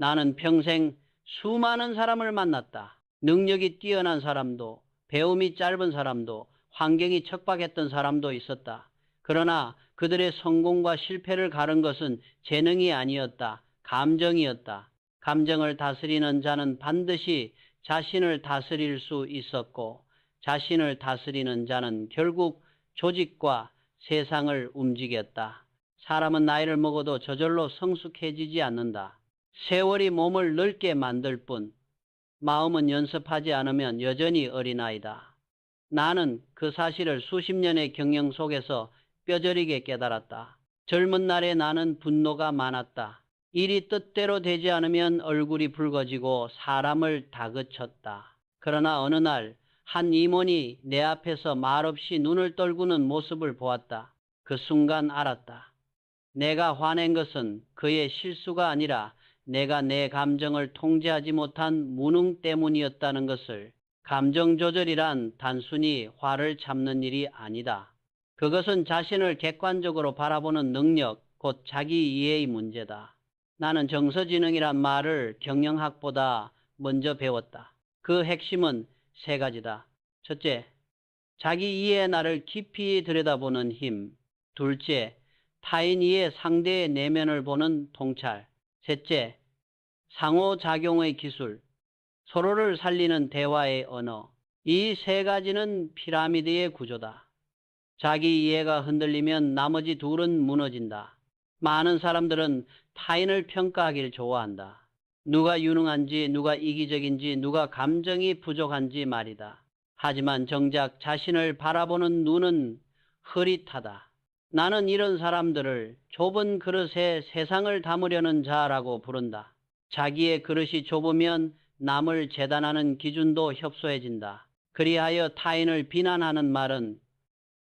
나는 평생 수많은 사람을 만났다. 능력이 뛰어난 사람도, 배움이 짧은 사람도, 환경이 척박했던 사람도 있었다. 그러나 그들의 성공과 실패를 가른 것은 재능이 아니었다. 감정이었다. 감정을 다스리는 자는 반드시 자신을 다스릴 수 있었고, 자신을 다스리는 자는 결국 조직과 세상을 움직였다. 사람은 나이를 먹어도 저절로 성숙해지지 않는다. 세월이 몸을 늙게 만들 뿐, 마음은 연습하지 않으면 여전히 어린아이다. 나는 그 사실을 수십 년의 경영 속에서 뼈저리게 깨달았다. 젊은 날에 나는 분노가 많았다. 일이 뜻대로 되지 않으면 얼굴이 붉어지고 사람을 다그쳤다. 그러나 어느 날 한 임원이 내 앞에서 말없이 눈을 떨구는 모습을 보았다. 그 순간 알았다. 내가 화낸 것은 그의 실수가 아니라 내가 내 감정을 통제하지 못한 무능 때문이었다는 것을. 감정 조절이란 단순히 화를 참는 일이 아니다. 그것은 자신을 객관적으로 바라보는 능력, 곧 자기 이해의 문제다. 나는 정서지능이란 말을 경영학보다 먼저 배웠다. 그 핵심은 세 가지다. 첫째, 자기 이해의 나를 깊이 들여다보는 힘. 둘째, 타인 이해 상대의 내면을 보는 통찰. 셋째, 상호작용의 기술. 서로를 살리는 대화의 언어. 이 세 가지는 피라미드의 구조다. 자기 이해가 흔들리면 나머지 둘은 무너진다. 많은 사람들은 타인을 평가하길 좋아한다. 누가 유능한지, 누가 이기적인지, 누가 감정이 부족한지 말이다. 하지만 정작 자신을 바라보는 눈은 흐릿하다. 나는 이런 사람들을 좁은 그릇에 세상을 담으려는 자라고 부른다. 자기의 그릇이 좁으면 남을 재단하는 기준도 협소해진다. 그리하여 타인을 비난하는 말은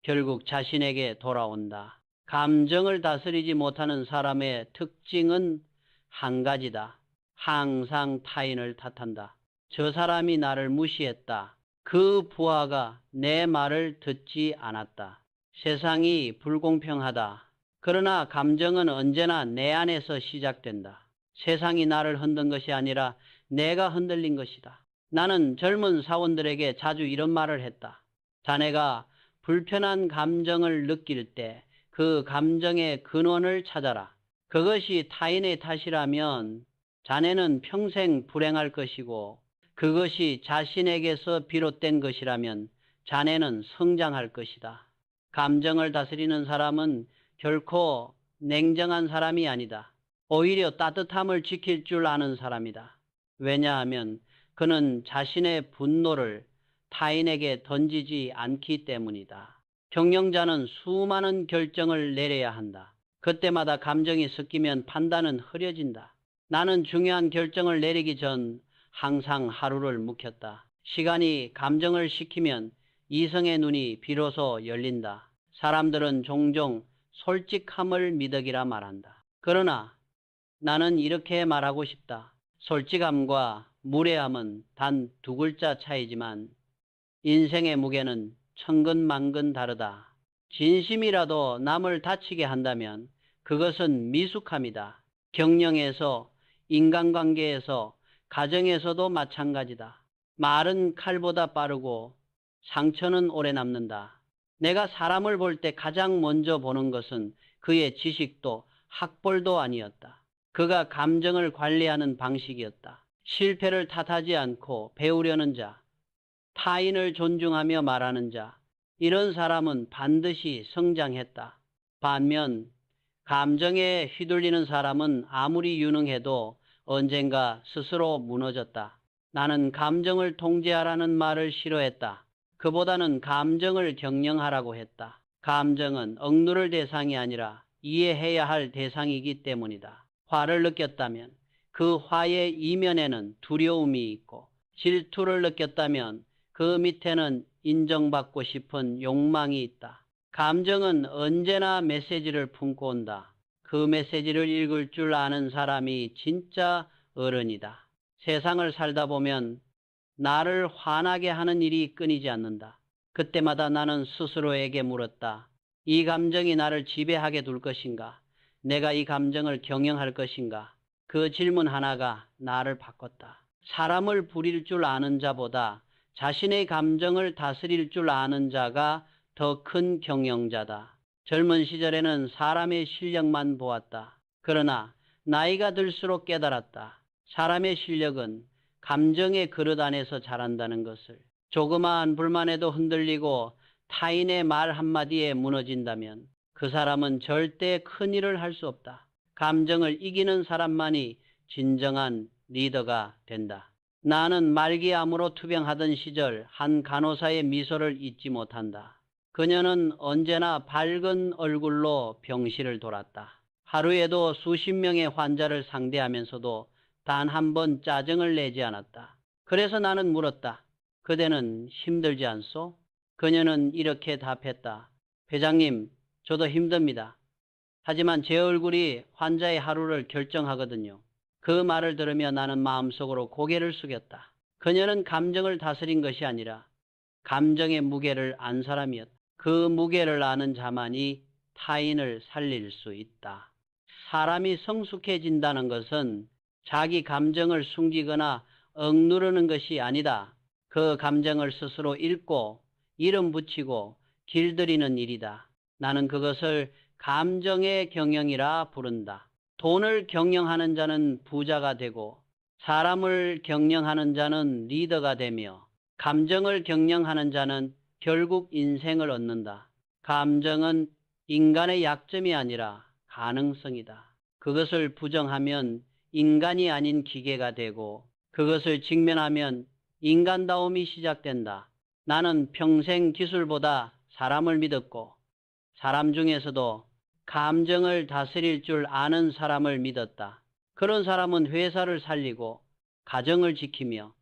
결국 자신에게 돌아온다. 감정을 다스리지 못하는 사람의 특징은 한 가지다. 항상 타인을 탓한다. 저 사람이 나를 무시했다. 그 부하가 내 말을 듣지 않았다. 세상이 불공평하다. 그러나 감정은 언제나 내 안에서 시작된다. 세상이 나를 흔든 것이 아니라 내가 흔들린 것이다. 나는 젊은 사원들에게 자주 이런 말을 했다. 자네가 불편한 감정을 느낄 때 그 감정의 근원을 찾아라. 그것이 타인의 탓이라면 자네는 평생 불행할 것이고, 그것이 자신에게서 비롯된 것이라면 자네는 성장할 것이다. 감정을 다스리는 사람은 결코 냉정한 사람이 아니다. 오히려 따뜻함을 지킬 줄 아는 사람이다. 왜냐하면 그는 자신의 분노를 타인에게 던지지 않기 때문이다. 경영자는 수많은 결정을 내려야 한다. 그때마다 감정이 섞이면 판단은 흐려진다. 나는 중요한 결정을 내리기 전 항상 하루를 묵혔다. 시간이 감정을 식히면 이성의 눈이 비로소 열린다. 사람들은 종종 솔직함을 미덕이라 말한다. 그러나 나는 이렇게 말하고 싶다. 솔직함과 무례함은 단 두 글자 차이지만 인생의 무게는 천근만근 다르다. 진심이라도 남을 다치게 한다면 그것은 미숙함이다. 경영에서, 인간관계에서, 가정에서도 마찬가지다. 말은 칼보다 빠르고 상처는 오래 남는다. 내가 사람을 볼 때 가장 먼저 보는 것은 그의 지식도 학벌도 아니었다. 그가 감정을 관리하는 방식이었다. 실패를 탓하지 않고 배우려는 자, 타인을 존중하며 말하는 자, 이런 사람은 반드시 성장했다. 반면 감정에 휘둘리는 사람은 아무리 유능해도 언젠가 스스로 무너졌다. 나는 감정을 통제하라는 말을 싫어했다. 그보다는 감정을 경영하라고 했다. 감정은 억누를 대상이 아니라 이해해야 할 대상이기 때문이다. 화를 느꼈다면 그 화의 이면에는 두려움이 있고, 질투를 느꼈다면 그 밑에는 인정받고 싶은 욕망이 있다. 감정은 언제나 메시지를 품고 온다. 그 메시지를 읽을 줄 아는 사람이 진짜 어른이다. 세상을 살다 보면 나를 화나게 하는 일이 끊이지 않는다. 그때마다 나는 스스로에게 물었다. 이 감정이 나를 지배하게 둘 것인가? 내가 이 감정을 경영할 것인가? 그 질문 하나가 나를 바꿨다. 사람을 부릴 줄 아는 자보다 자신의 감정을 다스릴 줄 아는 자가 더 큰 경영자다. 젊은 시절에는 사람의 실력만 보았다. 그러나 나이가 들수록 깨달았다. 사람의 실력은 감정의 그릇 안에서 자란다는 것을. 조그마한 불만에도 흔들리고 타인의 말 한마디에 무너진다면 그 사람은 절대 큰 일을 할 수 없다. 감정을 이기는 사람만이 진정한 리더가 된다. 나는 말기암으로 투병하던 시절 한 간호사의 미소를 잊지 못한다. 그녀는 언제나 밝은 얼굴로 병실을 돌았다. 하루에도 수십 명의 환자를 상대하면서도 단 한 번 짜증을 내지 않았다. 그래서 나는 물었다. 그대는 힘들지 않소? 그녀는 이렇게 답했다. 회장님, 저도 힘듭니다. 하지만 제 얼굴이 환자의 하루를 결정하거든요. 그 말을 들으며 나는 마음속으로 고개를 숙였다. 그녀는 감정을 다스린 것이 아니라 감정의 무게를 안 사람이었다. 그 무게를 아는 자만이 타인을 살릴 수 있다. 사람이 성숙해진다는 것은 자기 감정을 숨기거나 억누르는 것이 아니다. 그 감정을 스스로 읽고 이름 붙이고 길들이는 일이다. 나는 그것을 감정의 경영이라 부른다. 돈을 경영하는 자는 부자가 되고 사람을 경영하는 자는 리더가 되며 감정을 경영하는 자는 결국 인생을 얻는다. 감정은 인간의 약점이 아니라 가능성이다. 그것을 부정하면 인간이 아닌 기계가 되고 그것을 직면하면 인간다움이 시작된다. 나는 평생 기술보다 사람을 믿었고 사람 중에서도 감정을 다스릴 줄 아는 사람을 믿었다. 그런 사람은 회사를 살리고 가정을 지키며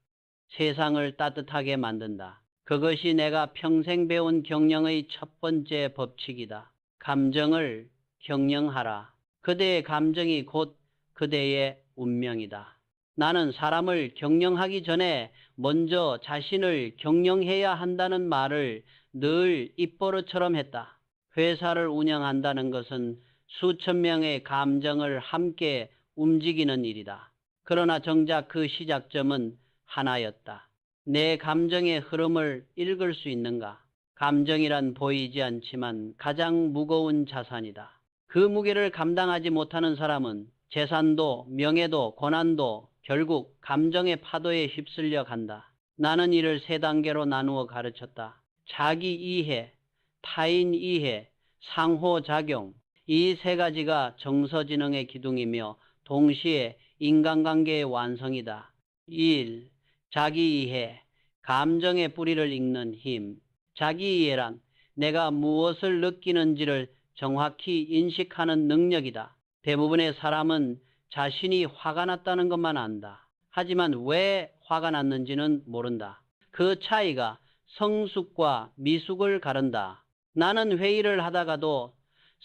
세상을 따뜻하게 만든다. 그것이 내가 평생 배운 경영의 첫 번째 법칙이다. 감정을 경영하라. 그대의 감정이 곧 그대의 운명이다. 나는 사람을 경영하기 전에 먼저 자신을 경영해야 한다는 말을 늘 입버릇처럼 했다. 회사를 운영한다는 것은 수천 명의 감정을 함께 움직이는 일이다. 그러나 정작 그 시작점은 하나였다. 내 감정의 흐름을 읽을 수 있는가? 감정이란 보이지 않지만 가장 무거운 자산이다. 그 무게를 감당하지 못하는 사람은 재산도 명예도 고난도 결국 감정의 파도에 휩쓸려 간다. 나는 이를 세 단계로 나누어 가르쳤다. 자기 이해, 타인 이해, 상호작용. 이 세 가지가 정서지능의 기둥이며 동시에 인간관계의 완성이다. 1. 자기 이해, 감정의 뿌리를 읽는 힘. 자기 이해란 내가 무엇을 느끼는지를 정확히 인식하는 능력이다. 대부분의 사람은 자신이 화가 났다는 것만 안다. 하지만 왜 화가 났는지는 모른다. 그 차이가 성숙과 미숙을 가른다. 나는 회의를 하다가도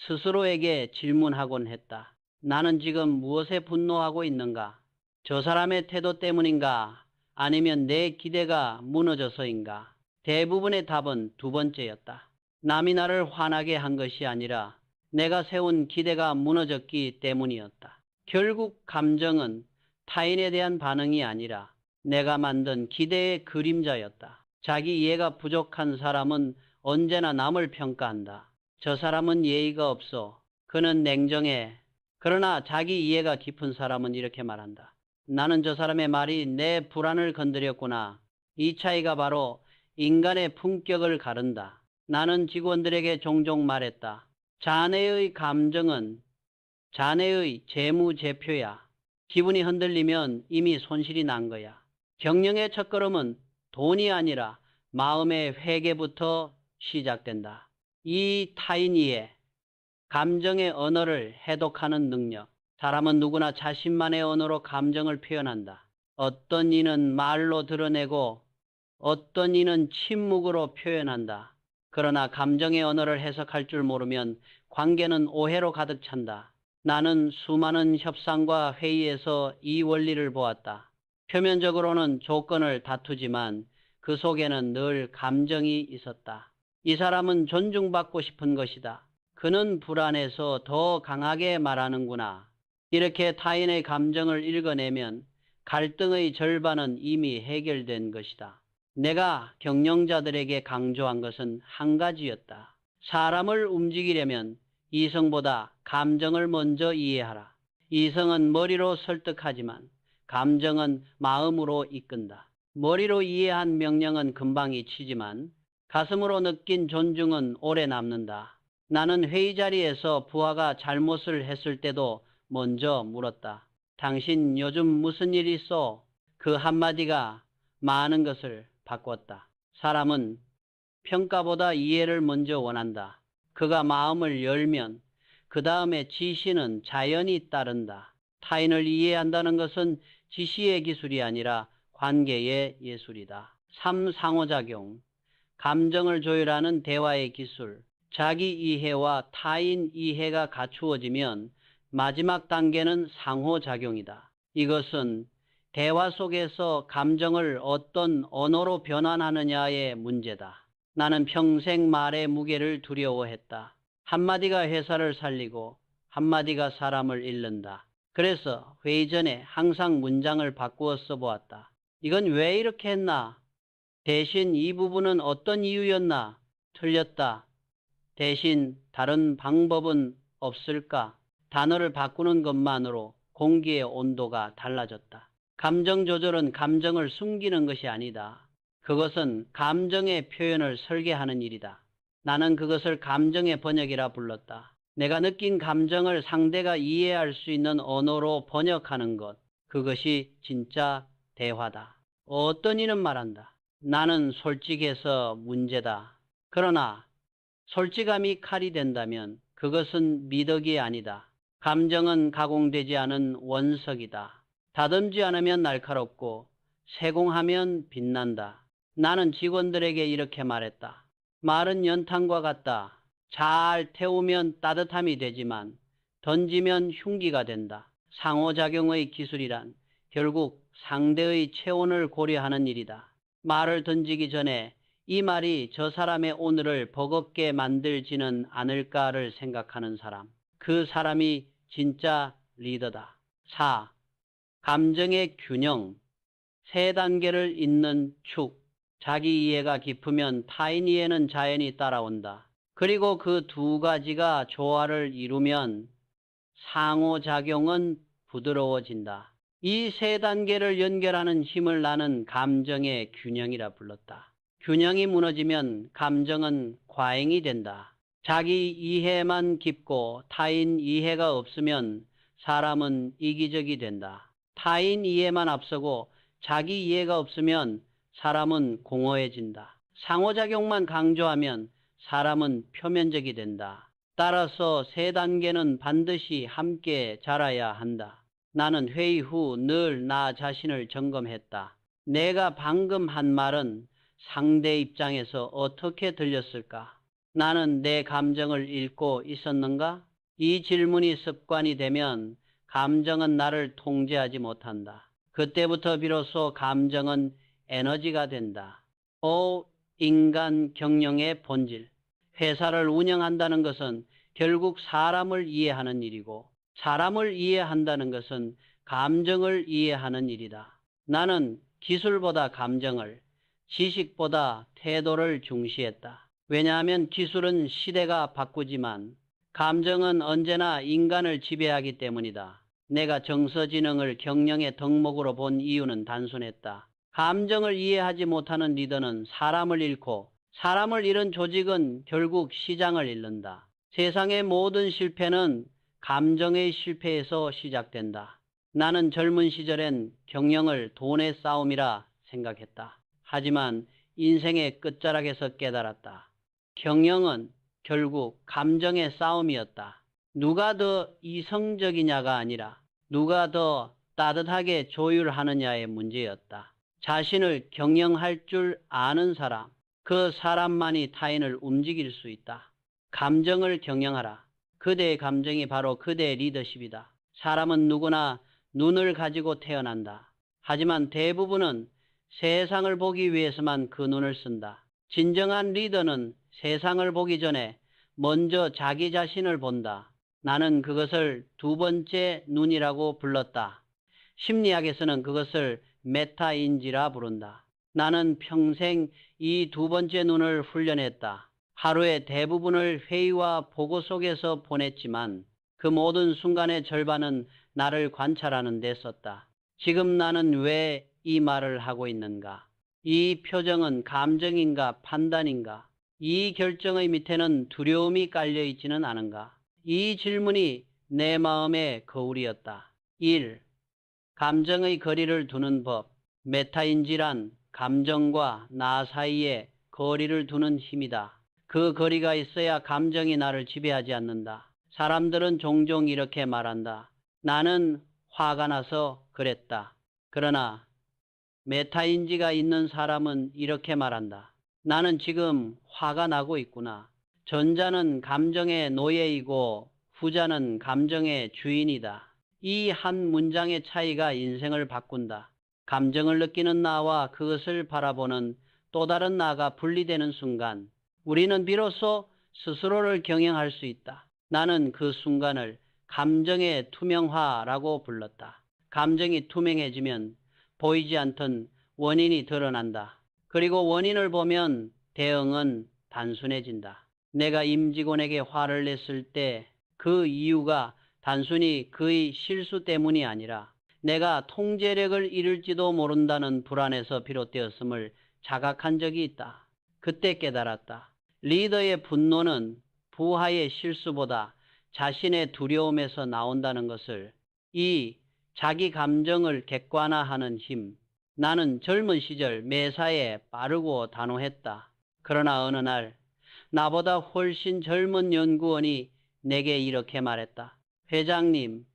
스스로에게 질문하곤 했다. 나는 지금 무엇에 분노하고 있는가? 저 사람의 태도 때문인가? 아니면 내 기대가 무너져서인가? 대부분의 답은 두 번째였다. 남이 나를 화나게 한 것이 아니라 내가 세운 기대가 무너졌기 때문이었다. 결국 감정은 타인에 대한 반응이 아니라 내가 만든 기대의 그림자였다. 자기 이해가 부족한 사람은 언제나 남을 평가한다. 저 사람은 예의가 없어. 그는 냉정해. 그러나 자기 이해가 깊은 사람은 이렇게 말한다. 나는 저 사람의 말이 내 불안을 건드렸구나. 이 차이가 바로 인간의 품격을 가른다. 나는 직원들에게 종종 말했다. 자네의 감정은 자네의 재무제표야. 기분이 흔들리면 이미 손실이 난 거야. 경영의 첫걸음은 돈이 아니라 마음의 회개부터 시작된다. 이 타인 이해, 감정의 언어를 해독하는 능력. 사람은 누구나 자신만의 언어로 감정을 표현한다. 어떤 이는 말로 드러내고 어떤 이는 침묵으로 표현한다. 그러나 감정의 언어를 해석할 줄 모르면 관계는 오해로 가득 찬다. 나는 수많은 협상과 회의에서 이 원리를 보았다. 표면적으로는 조건을 다투지만 그 속에는 늘 감정이 있었다. 이 사람은 존중받고 싶은 것이다. 그는 불안해서 더 강하게 말하는구나. 이렇게 타인의 감정을 읽어내면 갈등의 절반은 이미 해결된 것이다. 내가 경영자들에게 강조한 것은 한 가지였다. 사람을 움직이려면 이성보다 감정을 먼저 이해하라. 이성은 머리로 설득하지만 감정은 마음으로 이끈다. 머리로 이해한 명령은 금방 잊히지만 가슴으로 느낀 존중은 오래 남는다. 나는 회의 자리에서 부하가 잘못을 했을 때도 먼저 물었다. 당신 요즘 무슨 일 있어? 그 한마디가 많은 것을 바꿨다. 사람은 평가보다 이해를 먼저 원한다. 그가 마음을 열면 그 다음에 지시는 자연히 따른다. 타인을 이해한다는 것은 지시의 기술이 아니라 관계의 예술이다. 3. 상호작용. 감정을 조율하는 대화의 기술. 자기 이해와 타인 이해가 갖추어지면 마지막 단계는 상호작용이다. 이것은 대화 속에서 감정을 어떤 언어로 변환하느냐의 문제다. 나는 평생 말의 무게를 두려워했다. 한마디가 회사를 살리고 한마디가 사람을 잃는다. 그래서 회의 전에 항상 문장을 바꾸어 써보았다. 이건 왜 이렇게 했나? 대신 이 부분은 어떤 이유였나? 틀렸다. 대신 다른 방법은 없을까? 단어를 바꾸는 것만으로 공기의 온도가 달라졌다. 감정 조절은 감정을 숨기는 것이 아니다. 그것은 감정의 표현을 설계하는 일이다. 나는 그것을 감정의 번역이라 불렀다. 내가 느낀 감정을 상대가 이해할 수 있는 언어로 번역하는 것, 그것이 진짜 대화다. 어떤 이는 말한다. 나는 솔직해서 문제다. 그러나 솔직함이 칼이 된다면 그것은 미덕이 아니다. 감정은 가공되지 않은 원석이다. 다듬지 않으면 날카롭고 세공하면 빛난다. 나는 직원들에게 이렇게 말했다. 말은 연탄과 같다. 잘 태우면 따뜻함이 되지만 던지면 흉기가 된다. 상호작용의 기술이란 결국 상대의 체온을 고려하는 일이다. 말을 던지기 전에 이 말이 저 사람의 오늘을 버겁게 만들지는 않을까를 생각하는 사람. 그 사람이 진짜 리더다. 4. 감정의 균형. 3단계를 잇는 축. 자기 이해가 깊으면 타인 이해는 자연히 따라온다. 그리고 그 2가지가 조화를 이루면 상호작용은 부드러워진다. 이 3단계를 연결하는 힘을 나는 감정의 균형이라 불렀다. 균형이 무너지면 감정은 과잉이 된다. 자기 이해만 깊고 타인 이해가 없으면 사람은 이기적이 된다. 타인 이해만 앞서고 자기 이해가 없으면 사람은 공허해진다. 상호작용만 강조하면 사람은 표면적이 된다. 따라서 3단계는 반드시 함께 자라야 한다. 나는 회의 후 늘 나 자신을 점검했다. 내가 방금 한 말은 상대 입장에서 어떻게 들렸을까? 나는 내 감정을 읽고 있었는가? 이 질문이 습관이 되면 감정은 나를 통제하지 못한다. 그때부터 비로소 감정은 에너지가 된다. 인간 경영의 본질. 회사를 운영한다는 것은 결국 사람을 이해하는 일이고 사람을 이해한다는 것은 감정을 이해하는 일이다. 나는 기술보다 감정을, 지식보다 태도를 중시했다. 왜냐하면 기술은 시대가 바꾸지만 감정은 언제나 인간을 지배하기 때문이다. 내가 정서지능을 경영의 덕목으로 본 이유는 단순했다. 감정을 이해하지 못하는 리더는 사람을 잃고 사람을 잃은 조직은 결국 시장을 잃는다. 세상의 모든 실패는 감정의 실패에서 시작된다. 나는 젊은 시절엔 경영을 돈의 싸움이라 생각했다. 하지만 인생의 끝자락에서 깨달았다. 경영은 결국 감정의 싸움이었다. 누가 더 이성적이냐가 아니라 누가 더 따뜻하게 조율하느냐의 문제였다. 자신을 경영할 줄 아는 사람, 그 사람만이 타인을 움직일 수 있다. 감정을 경영하라. 그대의 감정이 바로 그대의 리더십이다. 사람은 누구나 눈을 가지고 태어난다. 하지만 대부분은 세상을 보기 위해서만 그 눈을 쓴다. 진정한 리더는 세상을 보기 전에 먼저 자기 자신을 본다. 나는 그것을 두 번째 눈이라고 불렀다. 심리학에서는 그것을 메타인지라 부른다. 나는 평생 이 두 번째 눈을 훈련했다. 하루의 대부분을 회의와 보고 속에서 보냈지만 그 모든 순간의 절반은 나를 관찰하는 데 썼다. 지금 나는 왜 이 말을 하고 있는가? 이 표정은 감정인가 판단인가? 이 결정의 밑에는 두려움이 깔려 있지는 않은가? 이 질문이 내 마음의 거울이었다. 1. 감정의 거리를 두는 법. 메타인지란 감정과 나 사이에 거리를 두는 힘이다. 그 거리가 있어야 감정이 나를 지배하지 않는다. 사람들은 종종 이렇게 말한다. 나는 화가 나서 그랬다. 그러나 메타인지가 있는 사람은 이렇게 말한다. 나는 지금 화가 나고 있구나. 전자는 감정의 노예이고 후자는 감정의 주인이다. 이 한 문장의 차이가 인생을 바꾼다. 감정을 느끼는 나와 그것을 바라보는 또 다른 나가 분리되는 순간 우리는 비로소 스스로를 경영할 수 있다. 나는 그 순간을 감정의 투명화라고 불렀다. 감정이 투명해지면 보이지 않던 원인이 드러난다. 그리고 원인을 보면 대응은 단순해진다. 내가 임직원에게 화를 냈을 때 그 이유가 단순히 그의 실수 때문이 아니라 내가 통제력을 잃을지도 모른다는 불안에서 비롯되었음을 자각한 적이 있다. 그때 깨달았다. 리더의 분노는 부하의 실수보다 자신의 두려움에서 나온다는 것을. 이 자기 감정을 객관화하는 힘. 나는 젊은 시절 매사에 빠르고 단호했다. 그러나 어느 날 나보다 훨씬 젊은 연구원이 내게 이렇게 말했다. 회장님,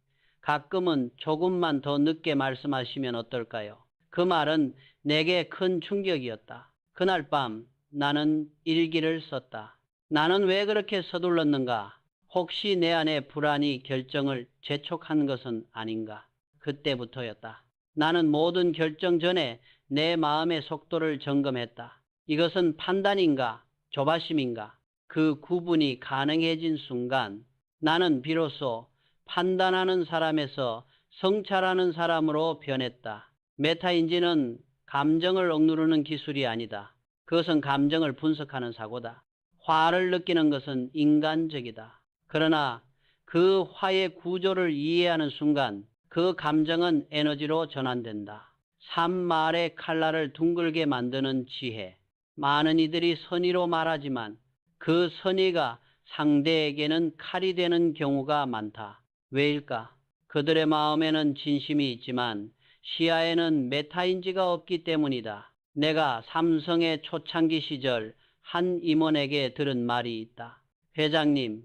가끔은 조금만 더 늦게 말씀하시면 어떨까요? 그 말은 내게 큰 충격이었다. 그날 밤 나는 일기를 썼다. 나는 왜 그렇게 서둘렀는가? 혹시 내 안의 불안이 결정을 재촉한 것은 아닌가? 그때부터였다. 나는 모든 결정 전에 내 마음의 속도를 점검했다. 이것은 판단인가, 조바심인가? 그 구분이 가능해진 순간 나는 비로소 판단하는 사람에서 성찰하는 사람으로 변했다. 메타인지는 감정을 억누르는 기술이 아니다. 그것은 감정을 분석하는 사고다. 화를 느끼는 것은 인간적이다. 그러나 그 화의 구조를 이해하는 순간 그 감정은 에너지로 전환된다. 산말의 칼날을 둥글게 만드는 지혜. 많은 이들이 선의로 말하지만 그 선의가 상대에게는 칼이 되는 경우가 많다. 왜일까? 그들의 마음에는 진심이 있지만 시야에는 메타인지가 없기 때문이다. 내가 삼성의 초창기 시절 한 임원에게 들은 말이 있다. 회장님,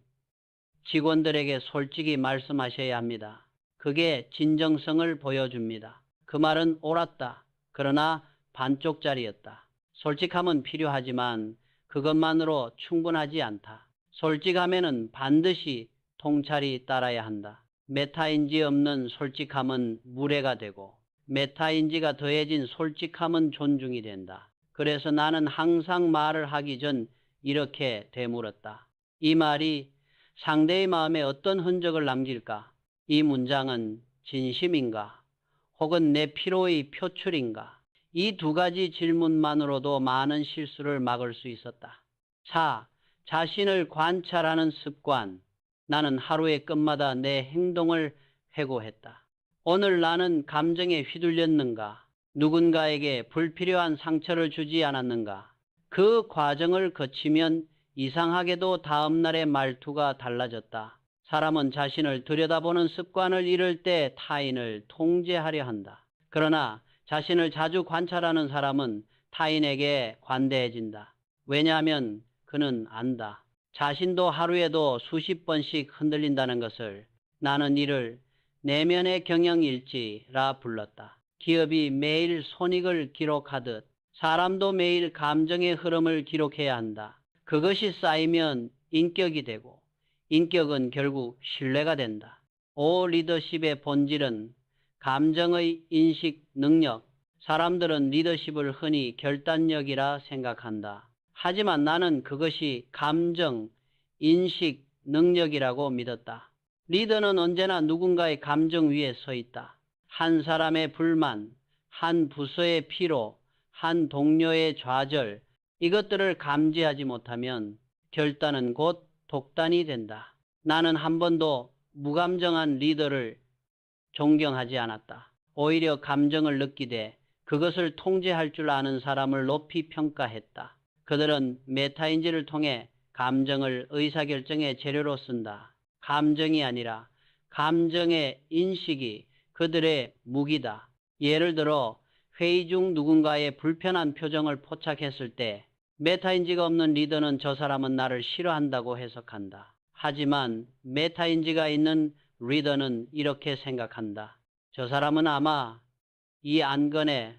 직원들에게 솔직히 말씀하셔야 합니다. 그게 진정성을 보여줍니다. 그 말은 옳았다. 그러나 반쪽짜리였다. 솔직함은 필요하지만 그것만으로 충분하지 않다. 솔직함에는 반드시 통찰이 따라야 한다. 메타인지 없는 솔직함은 무례가 되고 메타인지가 더해진 솔직함은 존중이 된다. 그래서 나는 항상 말을 하기 전 이렇게 되물었다. 이 말이 상대의 마음에 어떤 흔적을 남길까? 이 문장은 진심인가? 혹은 내 피로의 표출인가? 이 두 가지 질문만으로도 많은 실수를 막을 수 있었다. 4. 자신을 관찰하는 습관. 나는 하루의 끝마다 내 행동을 회고했다. 오늘 나는 감정에 휘둘렸는가? 누군가에게 불필요한 상처를 주지 않았는가? 그 과정을 거치면 이상하게도 다음날의 말투가 달라졌다. 사람은 자신을 들여다보는 습관을 잃을 때 타인을 통제하려 한다. 그러나 자신을 자주 관찰하는 사람은 타인에게 관대해진다. 왜냐하면 그는 안다. 자신도 하루에도 수십 번씩 흔들린다는 것을. 나는 이를 내면의 경영일지라 불렀다. 기업이 매일 손익을 기록하듯 사람도 매일 감정의 흐름을 기록해야 한다. 그것이 쌓이면 인격이 되고 인격은 결국 신뢰가 된다. 리더십의 본질은 감정의 인식 능력. 사람들은 리더십을 흔히 결단력이라 생각한다. 하지만 나는 그것이 감정, 인식, 능력이라고 믿었다. 리더는 언제나 누군가의 감정 위에 서 있다. 한 사람의 불만, 한 부서의 피로, 한 동료의 좌절, 이것들을 감지하지 못하면 결단은 곧 독단이 된다. 나는 한 번도 무감정한 리더를 존경하지 않았다. 오히려 감정을 느끼되 그것을 통제할 줄 아는 사람을 높이 평가했다. 그들은 메타인지를 통해 감정을 의사결정의 재료로 쓴다. 감정이 아니라 감정의 인식이 그들의 무기다. 예를 들어 회의 중 누군가의 불편한 표정을 포착했을 때 메타인지가 없는 리더는 저 사람은 나를 싫어한다고 해석한다. 하지만 메타인지가 있는 리더는 이렇게 생각한다. 저 사람은 아마 이 안건에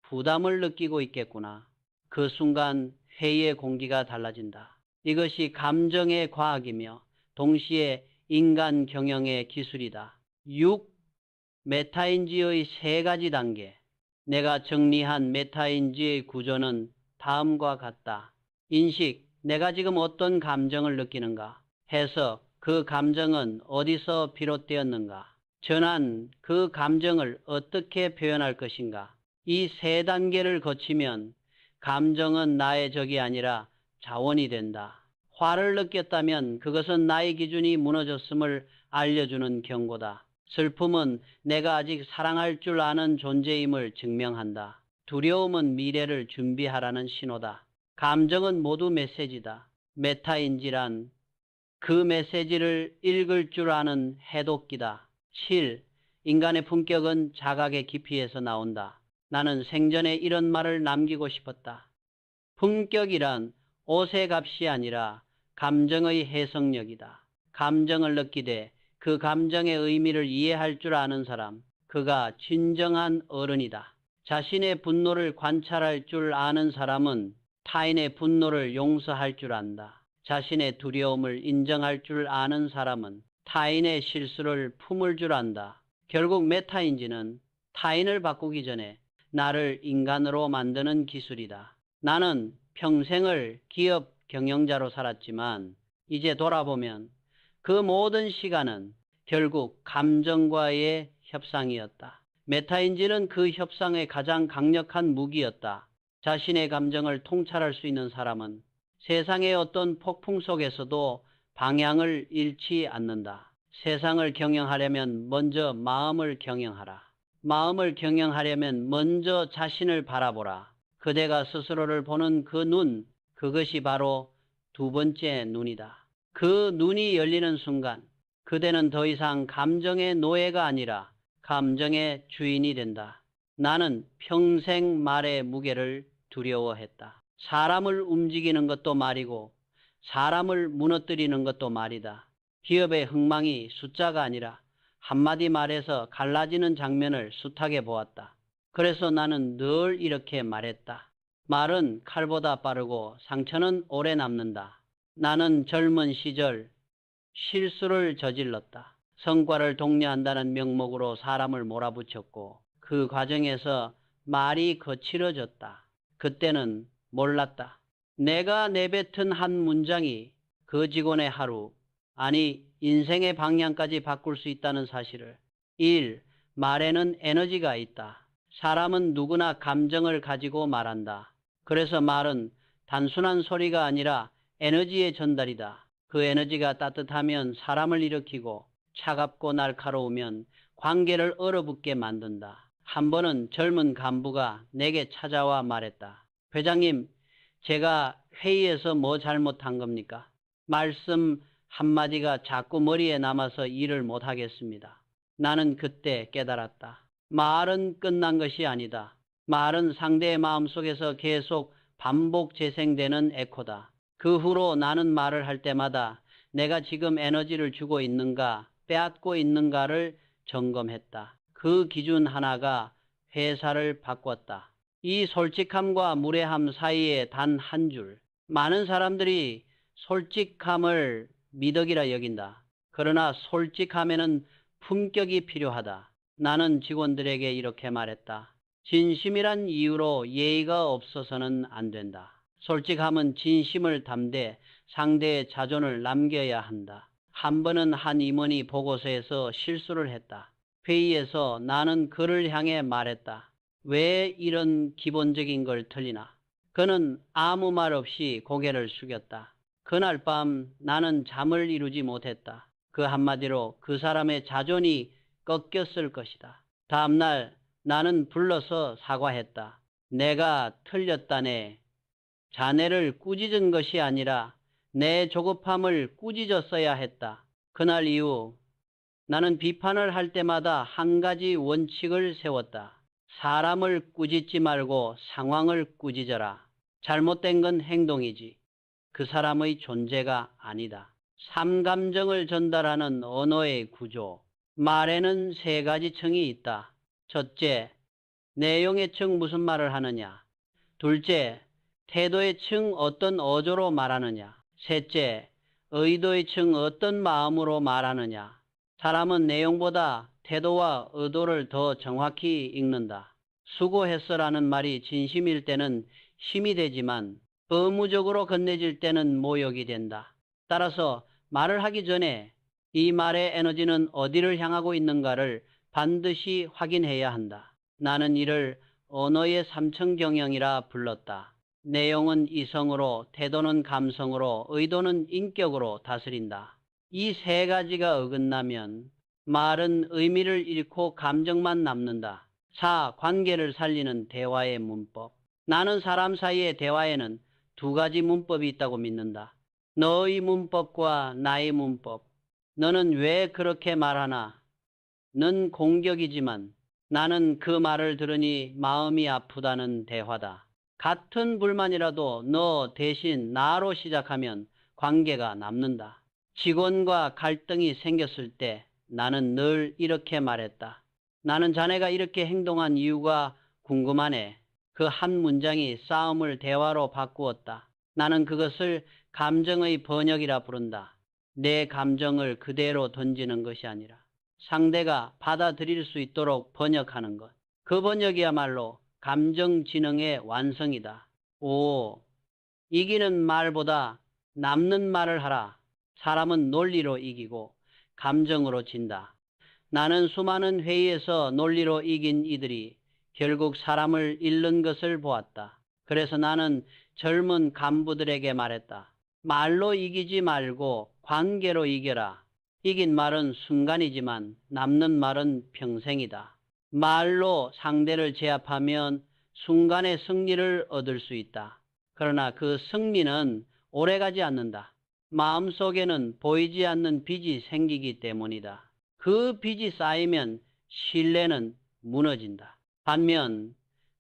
부담을 느끼고 있겠구나. 그 순간 회의의 공기가 달라진다. 이것이 감정의 과학이며 동시에 인간 경영의 기술이다. 6. 메타인지의 3가지 단계. 내가 정리한 메타인지의 구조는 다음과 같다. 인식, 내가 지금 어떤 감정을 느끼는가? 해석, 그 감정은 어디서 비롯되었는가? 전환, 그 감정을 어떻게 표현할 것인가? 이 3단계를 거치면 감정은 나의 적이 아니라 자원이 된다. 화를 느꼈다면 그것은 나의 기준이 무너졌음을 알려주는 경고다. 슬픔은 내가 아직 사랑할 줄 아는 존재임을 증명한다. 두려움은 미래를 준비하라는 신호다. 감정은 모두 메시지다. 메타인지란 그 메시지를 읽을 줄 아는 해독기다. 7. 인간의 품격은 자각의 깊이에서 나온다. 나는 생전에 이런 말을 남기고 싶었다. 품격이란 옷의 값이 아니라 감정의 해석력이다. 감정을 느끼되 그 감정의 의미를 이해할 줄 아는 사람, 그가 진정한 어른이다. 자신의 분노를 관찰할 줄 아는 사람은 타인의 분노를 용서할 줄 안다. 자신의 두려움을 인정할 줄 아는 사람은 타인의 실수를 품을 줄 안다. 결국 메타인지는 타인을 바꾸기 전에 나를 인간으로 만드는 기술이다. 나는 평생을 기업 경영자로 살았지만 이제 돌아보면 그 모든 시간은 결국 감정과의 협상이었다. 메타인지는 그 협상의 가장 강력한 무기였다. 자신의 감정을 통찰할 수 있는 사람은 세상의 어떤 폭풍 속에서도 방향을 잃지 않는다. 세상을 경영하려면 먼저 마음을 경영하라. 마음을 경영하려면 먼저 자신을 바라보라. 그대가 스스로를 보는 그 눈, 그것이 바로 2번째 눈이다. 그 눈이 열리는 순간 그대는 더 이상 감정의 노예가 아니라 감정의 주인이 된다. 나는 평생 말의 무게를 두려워했다. 사람을 움직이는 것도 말이고 사람을 무너뜨리는 것도 말이다. 기업의 흥망이 숫자가 아니라 한마디 말에서 갈라지는 장면을 숱하게 보았다. 그래서 나는 늘 이렇게 말했다. 말은 칼보다 빠르고 상처는 오래 남는다. 나는 젊은 시절 실수를 저질렀다. 성과를 독려한다는 명목으로 사람을 몰아붙였고 그 과정에서 말이 거칠어졌다. 그때는 몰랐다. 내가 내뱉은 한 문장이 그 직원의 하루, 아니 인생의 방향까지 바꿀 수 있다는 사실을. 1. 말에는 에너지가 있다. 사람은 누구나 감정을 가지고 말한다. 그래서 말은 단순한 소리가 아니라 에너지의 전달이다. 그 에너지가 따뜻하면 사람을 일으키고 차갑고 날카로우면 관계를 얼어붙게 만든다. 한 번은 젊은 간부가 내게 찾아와 말했다. 회장님, 제가 회의에서 뭐 잘못한 겁니까? 말씀 한마디가 자꾸 머리에 남아서 일을 못하겠습니다. 나는 그때 깨달았다. 말은 끝난 것이 아니다. 말은 상대의 마음속에서 계속 반복 재생되는 에코다. 그 후로 나는 말을 할 때마다 내가 지금 에너지를 주고 있는가, 빼앗고 있는가를 점검했다. 그 기준 하나가 회사를 바꿨다. 이 솔직함과 무례함 사이에 단 한 줄. 많은 사람들이 솔직함을 미덕이라 여긴다. 그러나 솔직함에는 품격이 필요하다. 나는 직원들에게 이렇게 말했다. 진심이란 이유로 예의가 없어서는 안 된다. 솔직함은 진심을 담되 상대의 자존을 남겨야 한다. 한 번은 한 임원이 보고서에서 실수를 했다. 회의에서 나는 그를 향해 말했다. 왜 이런 기본적인 걸 틀리나? 그는 아무 말 없이 고개를 숙였다. 그날 밤 나는 잠을 이루지 못했다. 그 한마디로 그 사람의 자존이 꺾였을 것이다. 다음날 나는 불러서 사과했다. 내가 틀렸다네. 자네를 꾸짖은 것이 아니라 내 조급함을 꾸짖었어야 했다. 그날 이후 나는 비판을 할 때마다 한 가지 원칙을 세웠다. 사람을 꾸짖지 말고 상황을 꾸짖어라. 잘못된 건 행동이지 그 사람의 존재가 아니다. 삼감정을 전달하는 언어의 구조. 말에는 세 가지 층이 있다. 첫째, 내용의 층 무슨 말을 하느냐. 둘째, 태도의 층 어떤 어조로 말하느냐. 셋째, 의도의 층 어떤 마음으로 말하느냐. 사람은 내용보다 태도와 의도를 더 정확히 읽는다. 수고했어라는 말이 진심일 때는 힘이 되지만 의무적으로 건네질 때는 모욕이 된다. 따라서 말을 하기 전에 이 말의 에너지는 어디를 향하고 있는가를 반드시 확인해야 한다. 나는 이를 언어의 삼층 경영이라 불렀다. 내용은 이성으로, 태도는 감성으로, 의도는 인격으로 다스린다. 이 세 가지가 어긋나면 말은 의미를 잃고 감정만 남는다. 4. 관계를 살리는 대화의 문법. 나는 사람 사이의 대화에는 두 가지 문법이 있다고 믿는다. 너의 문법과 나의 문법. 너는 왜 그렇게 말하나? 는 공격이지만 나는 그 말을 들으니 마음이 아프다는 대화다. 같은 불만이라도 너 대신 나로 시작하면 관계가 남는다. 직원과 갈등이 생겼을 때 나는 늘 이렇게 말했다. 나는 자네가 이렇게 행동한 이유가 궁금하네. 그 한 문장이 싸움을 대화로 바꾸었다. 나는 그것을 감정의 번역이라 부른다. 내 감정을 그대로 던지는 것이 아니라 상대가 받아들일 수 있도록 번역하는 것. 그 번역이야말로 감정지능의 완성이다. 5. 이기는 말보다 남는 말을 하라. 사람은 논리로 이기고 감정으로 진다. 나는 수많은 회의에서 논리로 이긴 이들이 결국 사람을 잃는 것을 보았다. 그래서 나는 젊은 간부들에게 말했다. 말로 이기지 말고 관계로 이겨라. 이긴 말은 순간이지만 남는 말은 평생이다. 말로 상대를 제압하면 순간의 승리를 얻을 수 있다. 그러나 그 승리는 오래가지 않는다. 마음속에는 보이지 않는 빚이 생기기 때문이다. 그 빚이 쌓이면 신뢰는 무너진다. 반면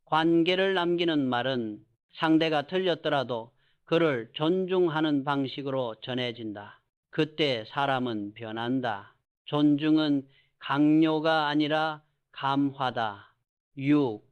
관계를 남기는 말은 상대가 틀렸더라도 그를 존중하는 방식으로 전해진다. 그때 사람은 변한다. 존중은 강요가 아니라 감화다. 6.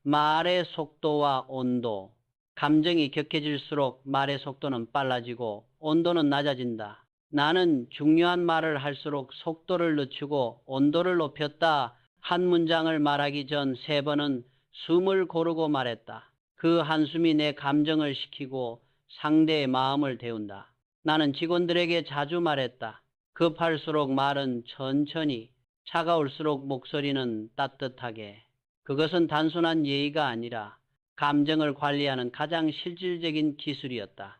말의 속도와 온도. 감정이 격해질수록 말의 속도는 빨라지고 온도는 낮아진다. 나는 중요한 말을 할수록 속도를 늦추고 온도를 높였다. 한 문장을 말하기 전 3번은 숨을 고르고 말했다. 그 한숨이 내 감정을 식히고 상대의 마음을 데운다. 나는 직원들에게 자주 말했다. 급할수록 말은 천천히, 차가울수록 목소리는 따뜻하게. 그것은 단순한 예의가 아니라 감정을 관리하는 가장 실질적인 기술이었다.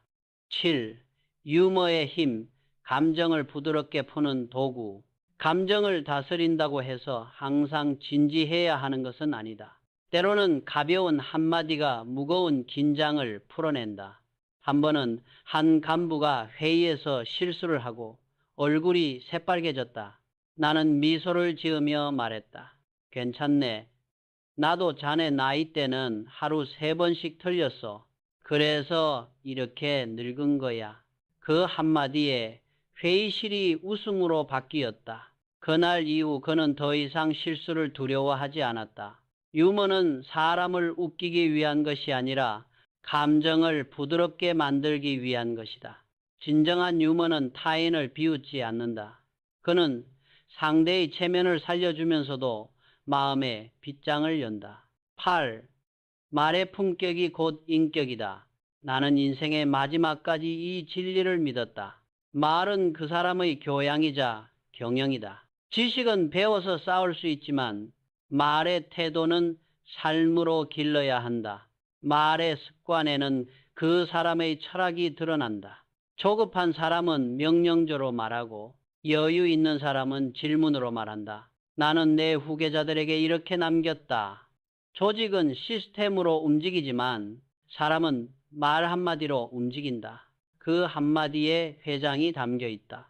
7. 유머의 힘, 감정을 부드럽게 푸는 도구. 감정을 다스린다고 해서 항상 진지해야 하는 것은 아니다. 때로는 가벼운 한마디가 무거운 긴장을 풀어낸다. 한 번은 한 간부가 회의에서 실수를 하고 얼굴이 새빨개졌다. 나는 미소를 지으며 말했다. 괜찮네. 나도 자네 나이 때는 하루 3번씩 틀렸어. 그래서 이렇게 늙은 거야. 그 한마디에 회의실이 웃음으로 바뀌었다. 그날 이후 그는 더 이상 실수를 두려워하지 않았다. 유머는 사람을 웃기기 위한 것이 아니라 감정을 부드럽게 만들기 위한 것이다. 진정한 유머는 타인을 비웃지 않는다. 그는 상대의 체면을 살려주면서도 마음의 빗장을 연다. 8. 말의 품격이 곧 인격이다. 나는 인생의 마지막까지 이 진리를 믿었다. 말은 그 사람의 교양이자 경영이다. 지식은 배워서 쌓을 수 있지만 말의 태도는 삶으로 길러야 한다. 말의 습관에는 그 사람의 철학이 드러난다. 조급한 사람은 명령조로 말하고 여유 있는 사람은 질문으로 말한다. 나는 내 후계자들에게 이렇게 남겼다. 조직은 시스템으로 움직이지만 사람은 말 한마디로 움직인다. 그 한마디에 회장이 담겨 있다.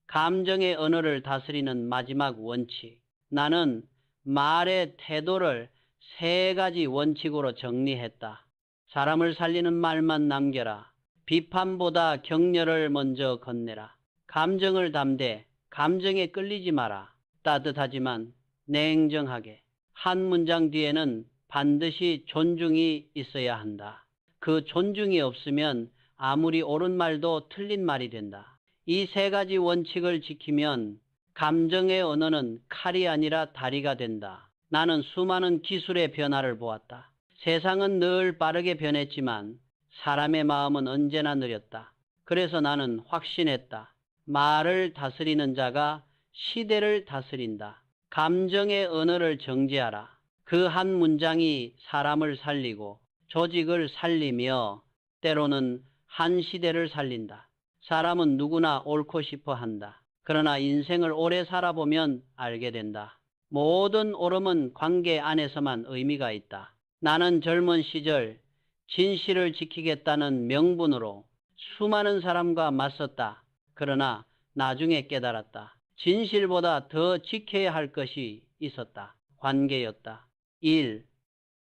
감정의 언어를 다스리는 마지막 원칙. 나는 말의 태도를 3가지 원칙으로 정리했다. 사람을 살리는 말만 남겨라. 비판보다 격려를 먼저 건네라. 감정을 담대. 감정에 끌리지 마라. 따뜻하지만 냉정하게. 한 문장 뒤에는 반드시 존중이 있어야 한다. 그 존중이 없으면 아무리 옳은 말도 틀린 말이 된다. 이 3가지 원칙을 지키면 감정의 언어는 칼이 아니라 다리가 된다. 나는 수많은 기술의 변화를 보았다. 세상은 늘 빠르게 변했지만 사람의 마음은 언제나 느렸다. 그래서 나는 확신했다. 말을 다스리는 자가 시대를 다스린다. 감정의 언어를 정지하라. 그 한 문장이 사람을 살리고 조직을 살리며 때로는 한 시대를 살린다. 사람은 누구나 옳고 싶어 한다. 그러나 인생을 오래 살아보면 알게 된다. 모든 옳음은 관계 안에서만 의미가 있다. 나는 젊은 시절 진실을 지키겠다는 명분으로 수많은 사람과 맞섰다. 그러나 나중에 깨달았다. 진실보다 더 지켜야 할 것이 있었다. 관계였다. 1.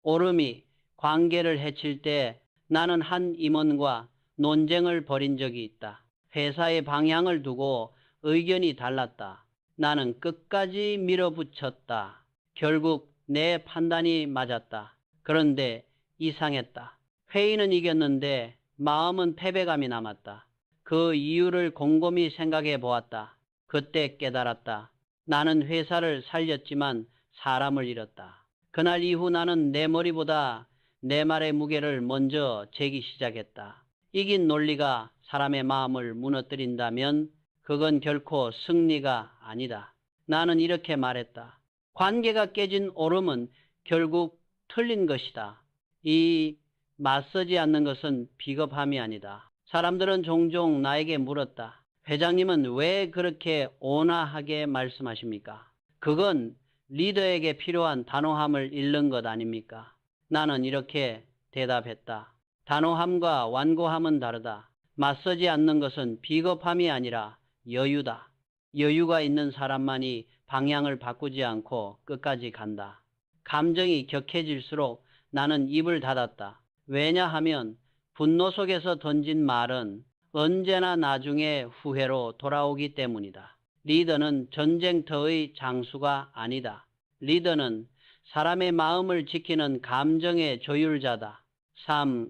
옳음이 관계를 해칠 때 나는 한 임원과 논쟁을 벌인 적이 있다. 회사의 방향을 두고 의견이 달랐다. 나는 끝까지 밀어붙였다. 결국 내 판단이 맞았다. 그런데 이상했다. 회의는 이겼는데 마음은 패배감이 남았다. 그 이유를 곰곰이 생각해 보았다. 그때 깨달았다. 나는 회사를 살렸지만 사람을 잃었다. 그날 이후 나는 내 머리보다 내 말의 무게를 먼저 재기 시작했다. 이긴 논리가 사람의 마음을 무너뜨린다면 그건 결코 승리가 아니다. 나는 이렇게 말했다. 관계가 깨진 옳음은 결국 틀린 것이다. 이 맞서지 않는 것은 비겁함이 아니다. 사람들은 종종 나에게 물었다. 회장님은 왜 그렇게 온화하게 말씀하십니까? 그건 리더에게 필요한 단호함을 잃는 것 아닙니까? 나는 이렇게 대답했다. 단호함과 완고함은 다르다. 맞서지 않는 것은 비겁함이 아니라 여유다. 여유가 있는 사람만이 방향을 바꾸지 않고 끝까지 간다. 감정이 격해질수록 나는 입을 닫았다. 왜냐하면 분노 속에서 던진 말은 언제나 나중에 후회로 돌아오기 때문이다. 리더는 전쟁터의 장수가 아니다. 리더는 사람의 마음을 지키는 감정의 조율자다. 3.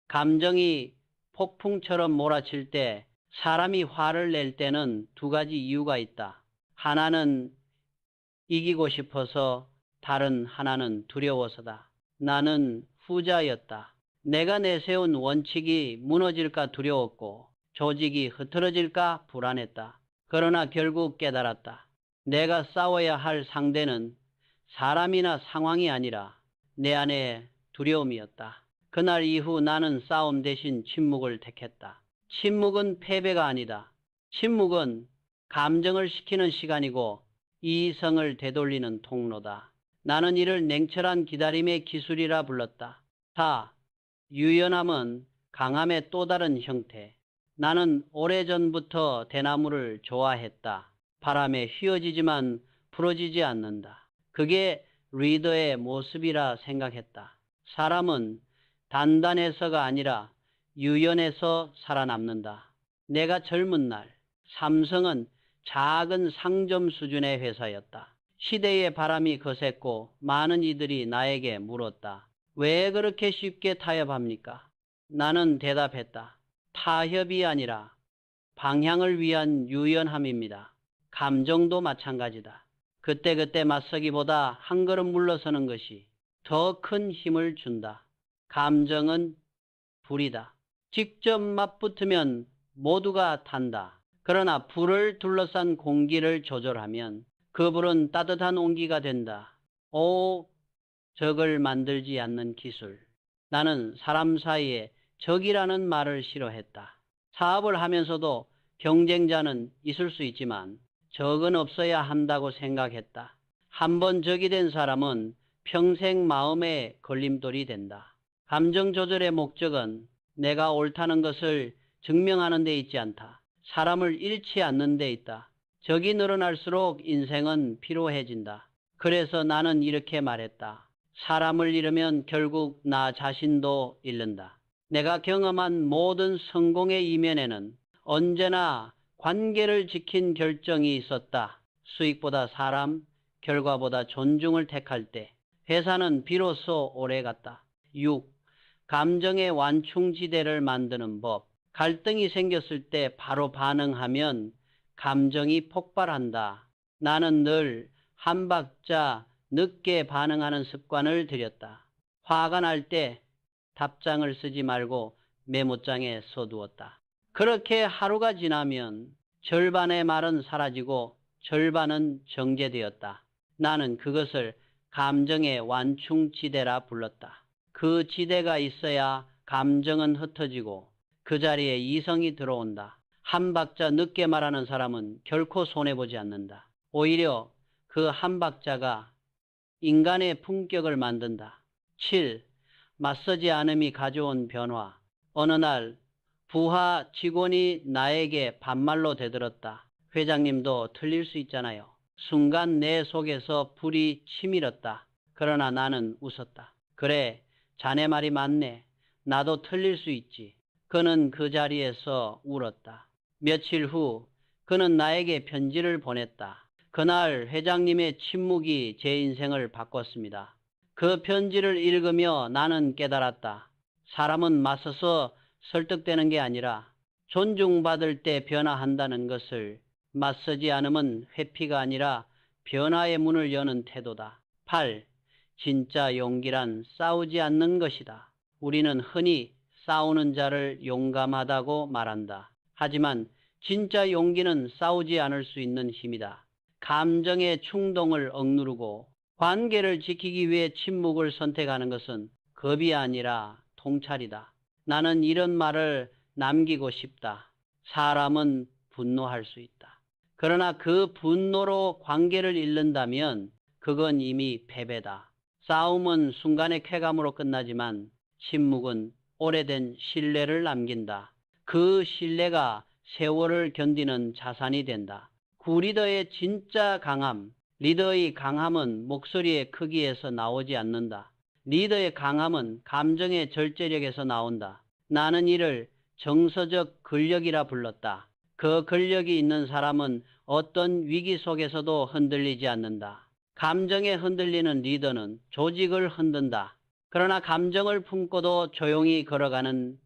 감정이 폭풍처럼 몰아칠 때 사람이 화를 낼 때는 2가지 이유가 있다. 하나는 이기고 싶어서, 다른 하나는 두려워서다. 나는 후자였다. 내가 내세운 원칙이 무너질까 두려웠고 조직이 흐트러질까 불안했다. 그러나 결국 깨달았다. 내가 싸워야 할 상대는 사람이나 상황이 아니라 내 안의 두려움이었다. 그날 이후 나는 싸움 대신 침묵을 택했다. 침묵은 패배가 아니다. 침묵은 감정을 식히는 시간이고 이성을 되돌리는 통로다. 나는 이를 냉철한 기다림의 기술이라 불렀다. 4. 유연함은 강함의 또 다른 형태. 나는 오래전부터 대나무를 좋아했다. 바람에 휘어지지만 부러지지 않는다. 그게 리더의 모습이라 생각했다. 사람은 단단해서가 아니라 유연해서 살아남는다. 내가 젊은 날 삼성은 작은 상점 수준의 회사였다. 시대의 바람이 거셌고 많은 이들이 나에게 물었다. 왜 그렇게 쉽게 타협합니까? 나는 대답했다. 타협이 아니라 방향을 위한 유연함입니다. 감정도 마찬가지다. 그때그때 맞서기보다 한 걸음 물러서는 것이 더 큰 힘을 준다. 감정은 불이다. 직접 맞붙으면 모두가 탄다. 그러나 불을 둘러싼 공기를 조절하면 그 불은 따뜻한 온기가 된다. 오, 적을 만들지 않는 기술. 나는 사람 사이에 적이라는 말을 싫어했다. 사업을 하면서도 경쟁자는 있을 수 있지만 적은 없어야 한다고 생각했다. 한번 적이 된 사람은 평생 마음의 걸림돌이 된다. 감정 조절의 목적은 내가 옳다는 것을 증명하는 데 있지 않다. 사람을 잃지 않는 데 있다. 적이 늘어날수록 인생은 피로해진다. 그래서 나는 이렇게 말했다. 사람을 잃으면 결국 나 자신도 잃는다. 내가 경험한 모든 성공의 이면에는 언제나 관계를 지킨 결정이 있었다. 수익보다 사람, 결과보다 존중을 택할 때 회사는 비로소 오래갔다. 6. 감정의 완충지대를 만드는 법. 갈등이 생겼을 때 바로 반응하면 감정이 폭발한다. 나는 늘 한 박자 늦게 반응하는 습관을 들였다. 화가 날 때 답장을 쓰지 말고 메모장에 써두었다. 그렇게 하루가 지나면 절반의 말은 사라지고 절반은 정제되었다. 나는 그것을 감정의 완충지대라 불렀다. 그 지대가 있어야 감정은 흩어지고 그 자리에 이성이 들어온다. 한 박자 늦게 말하는 사람은 결코 손해보지 않는다. 오히려 그 한 박자가 인간의 품격을 만든다. 7. 맞서지 않음이 가져온 변화. 어느 날 부하 직원이 나에게 반말로 대들었다. 회장님도 틀릴 수 있잖아요. 순간 내 속에서 불이 치밀었다. 그러나 나는 웃었다. 그래, 자네 말이 맞네. 나도 틀릴 수 있지. 그는 그 자리에서 울었다. 며칠 후 그는 나에게 편지를 보냈다. 그날 회장님의 침묵이 제 인생을 바꿨습니다. 그 편지를 읽으며 나는 깨달았다. 사람은 맞서서 설득되는 게 아니라 존중받을 때 변화한다는 것을, 맞서지 않으면 회피가 아니라 변화의 문을 여는 태도다. 8. 진짜 용기란 싸우지 않는 것이다. 우리는 흔히 싸우는 자를 용감하다고 말한다. 하지만 진짜 용기는 싸우지 않을 수 있는 힘이다. 감정의 충동을 억누르고 관계를 지키기 위해 침묵을 선택하는 것은 겁이 아니라 통찰이다. 나는 이런 말을 남기고 싶다. 사람은 분노할 수 있다. 그러나 그 분노로 관계를 잃는다면 그건 이미 패배다. 싸움은 순간의 쾌감으로 끝나지만 침묵은 오래된 신뢰를 남긴다. 그 신뢰가 세월을 견디는 자산이 된다. 구리더의 진짜 강함. 리더의 강함은 목소리의 크기에서 나오지 않는다. 리더의 강함은 감정의 절제력에서 나온다. 나는 이를 정서적 근력이라 불렀다. 그 근력이 있는 사람은 어떤 위기 속에서도 흔들리지 않는다. 감정에 흔들리는 리더는 조직을 흔든다. 그러나 감정을 품고도 조용히 걸어가는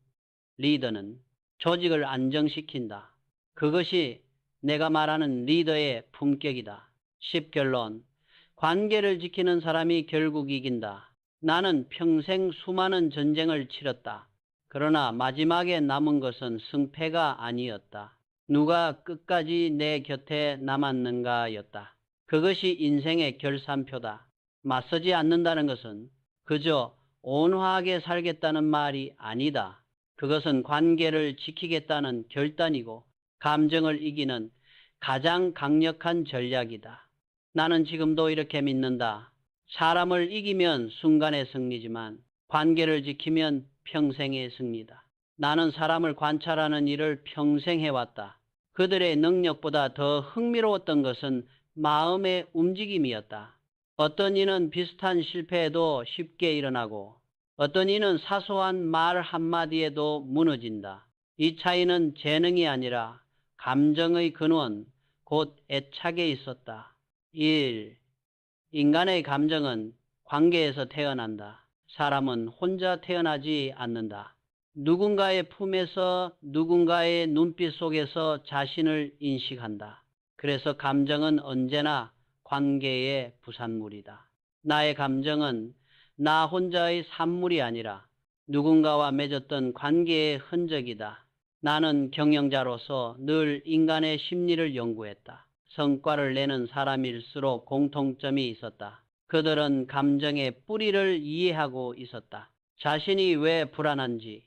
리더는 조직을 안정시킨다. 그것이 내가 말하는 리더의 품격이다. 10결론. 관계를 지키는 사람이 결국 이긴다. 나는 평생 수많은 전쟁을 치렀다. 그러나 마지막에 남은 것은 승패가 아니었다. 누가 끝까지 내 곁에 남았는가였다. 그것이 인생의 결산표다. 맞서지 않는다는 것은 그저 온화하게 살겠다는 말이 아니다. 그것은 관계를 지키겠다는 결단이고 감정을 이기는 가장 강력한 전략이다. 나는 지금도 이렇게 믿는다. 사람을 이기면 순간의 승리지만 관계를 지키면 평생의 승리다. 나는 사람을 관찰하는 일을 평생 해왔다. 그들의 능력보다 더 흥미로웠던 것은 마음의 움직임이었다. 어떤 이는 비슷한 실패에도 쉽게 일어나고 어떤 이는 사소한 말 한마디에도 무너진다. 이 차이는 재능이 아니라 감정의 근원, 곧 애착에 있었다. 1. 인간의 감정은 관계에서 태어난다. 사람은 혼자 태어나지 않는다. 누군가의 품에서, 누군가의 눈빛 속에서 자신을 인식한다. 그래서 감정은 언제나 관계의 부산물이다. 나의 감정은 나 혼자의 산물이 아니라 누군가와 맺었던 관계의 흔적이다. 나는 경영자로서 늘 인간의 심리를 연구했다. 성과를 내는 사람일수록 공통점이 있었다. 그들은 감정의 뿌리를 이해하고 있었다. 자신이 왜 불안한지,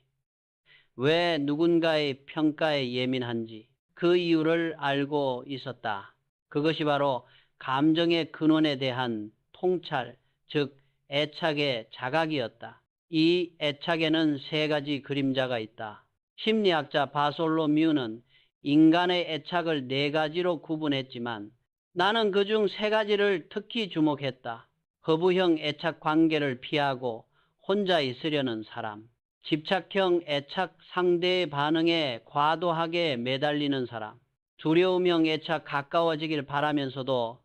왜 누군가의 평가에 예민한지 그 이유를 알고 있었다. 그것이 바로 감정의 근원에 대한 통찰, 즉 애착의 자각이었다. 이 애착에는 세 가지 그림자가 있다. 심리학자 바솔로뮤는 인간의 애착을 네 가지로 구분했지만 나는 그중 세 가지를 특히 주목했다. 허브형 애착 관계를 피하고 혼자 있으려는 사람, 집착형 애착 상대의 반응에 과도하게 매달리는 사람, 두려움형 애착 가까워지길 바라면서도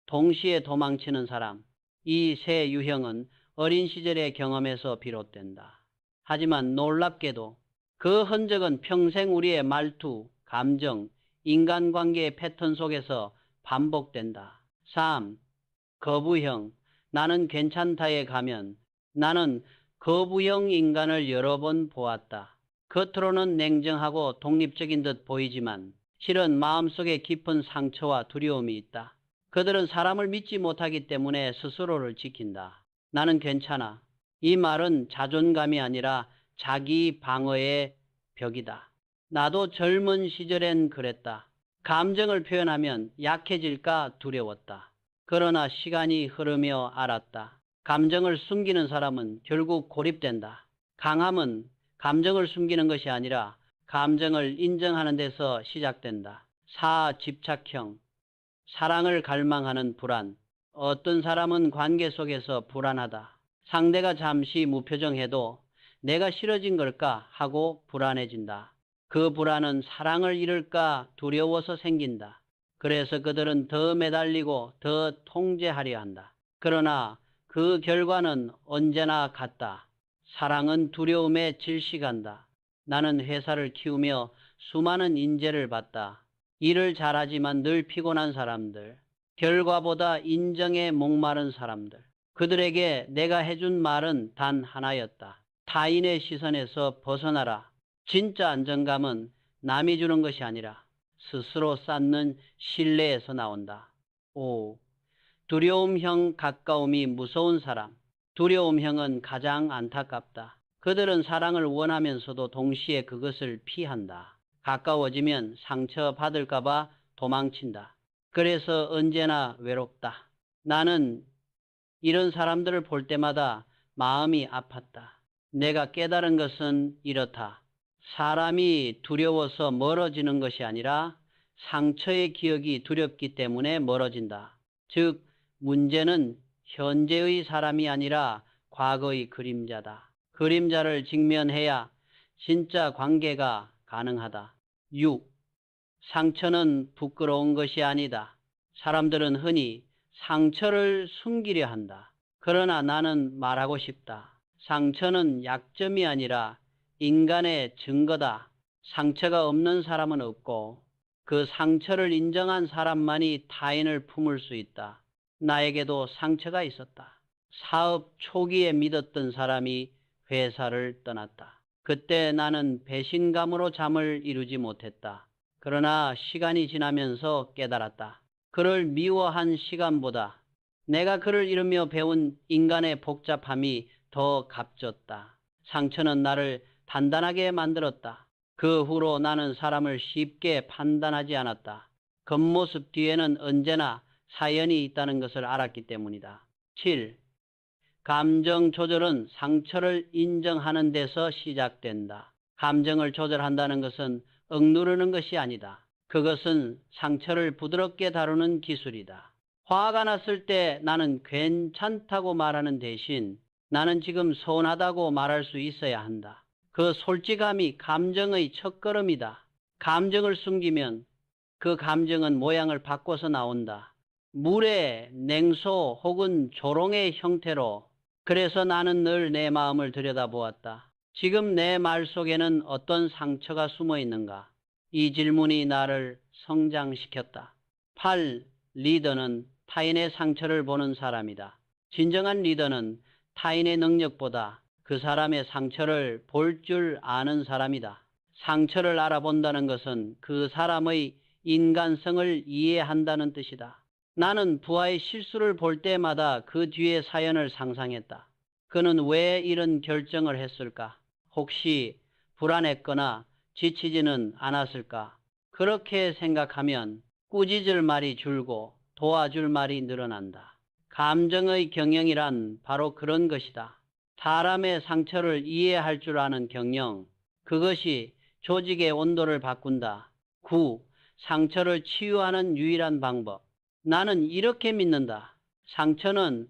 동시에 도망치는 사람. 이 세 유형은 어린 시절의 경험에서 비롯된다. 하지만 놀랍게도 그 흔적은 평생 우리의 말투, 감정, 인간관계의 패턴 속에서 반복된다. 3. 거부형, 나는 괜찮다에 가면 나는 거부형 인간을 여러 번 보았다. 겉으로는 냉정하고 독립적인 듯 보이지만 실은 마음속에 깊은 상처와 두려움이 있다. 그들은 사람을 믿지 못하기 때문에 스스로를 지킨다. 나는 괜찮아. 이 말은 자존감이 아니라 자기 방어의 벽이다. 나도 젊은 시절엔 그랬다. 감정을 표현하면 약해질까 두려웠다. 그러나 시간이 흐르며 알았다. 감정을 숨기는 사람은 결국 고립된다. 강함은 감정을 숨기는 것이 아니라 감정을 인정하는 데서 시작된다. 4. 집착형, 사랑을 갈망하는 불안. 어떤 사람은 관계 속에서 불안하다. 상대가 잠시 무표정해도 내가 싫어진 걸까 하고 불안해진다. 그 불안은 사랑을 잃을까 두려워서 생긴다. 그래서 그들은 더 매달리고 더 통제하려 한다. 그러나 그 결과는 언제나 같다. 사랑은 두려움에 질식한다. 나는 회사를 키우며 수많은 인재를 봤다. 일을 잘하지만 늘 피곤한 사람들, 결과보다 인정에 목마른 사람들. 그들에게 내가 해준 말은 단 하나였다. 타인의 시선에서 벗어나라. 진짜 안정감은 남이 주는 것이 아니라 스스로 쌓는 신뢰에서 나온다. 5. 두려움형 가까움이 무서운 사람. 두려움형은 가장 안타깝다. 그들은 사랑을 원하면서도 동시에 그것을 피한다. 가까워지면 상처받을까봐 도망친다. 그래서 언제나 외롭다. 나는 이런 사람들을 볼 때마다 마음이 아팠다. 내가 깨달은 것은 이렇다. 사람이 두려워서 멀어지는 것이 아니라 상처의 기억이 두렵기 때문에 멀어진다. 즉, 문제는 현재의 사람이 아니라 과거의 그림자다. 그림자를 직면해야 진짜 관계가 가능하다. 6. 상처는 부끄러운 것이 아니다. 사람들은 흔히 상처를 숨기려 한다. 그러나 나는 말하고 싶다. 상처는 약점이 아니라 인간의 증거다. 상처가 없는 사람은 없고 그 상처를 인정한 사람만이 타인을 품을 수 있다. 나에게도 상처가 있었다. 사업 초기에 믿었던 사람이 회사를 떠났다. 그때 나는 배신감으로 잠을 이루지 못했다. 그러나 시간이 지나면서 깨달았다. 그를 미워한 시간보다 내가 그를 잃으며 배운 인간의 복잡함이 더 값졌다. 상처는 나를 단단하게 만들었다. 그 후로 나는 사람을 쉽게 판단하지 않았다. 겉모습 뒤에는 언제나 사연이 있다는 것을 알았기 때문이다. 7. 감정 조절은 상처를 인정하는 데서 시작된다. 감정을 조절한다는 것은 억누르는 것이 아니다. 그것은 상처를 부드럽게 다루는 기술이다. 화가 났을 때 나는 괜찮다고 말하는 대신 나는 지금 서운하다고 말할 수 있어야 한다. 그 솔직함이 감정의 첫걸음이다. 감정을 숨기면 그 감정은 모양을 바꿔서 나온다. 물의 냉소 혹은 조롱의 형태로. 그래서 나는 늘 내 마음을 들여다보았다. 지금 내 말 속에는 어떤 상처가 숨어 있는가? 이 질문이 나를 성장시켰다. 8. 리더는 타인의 상처를 보는 사람이다. 진정한 리더는 타인의 능력보다 그 사람의 상처를 볼 줄 아는 사람이다. 상처를 알아본다는 것은 그 사람의 인간성을 이해한다는 뜻이다. 나는 부하의 실수를 볼 때마다 그 뒤의 사연을 상상했다. 그는 왜 이런 결정을 했을까? 혹시 불안했거나 지치지는 않았을까? 그렇게 생각하면 꾸짖을 말이 줄고 도와줄 말이 늘어난다. 감정의 경영이란 바로 그런 것이다. 사람의 상처를 이해할 줄 아는 경영, 그것이 조직의 온도를 바꾼다. 9. 상처를 치유하는 유일한 방법. 나는 이렇게 믿는다. 상처는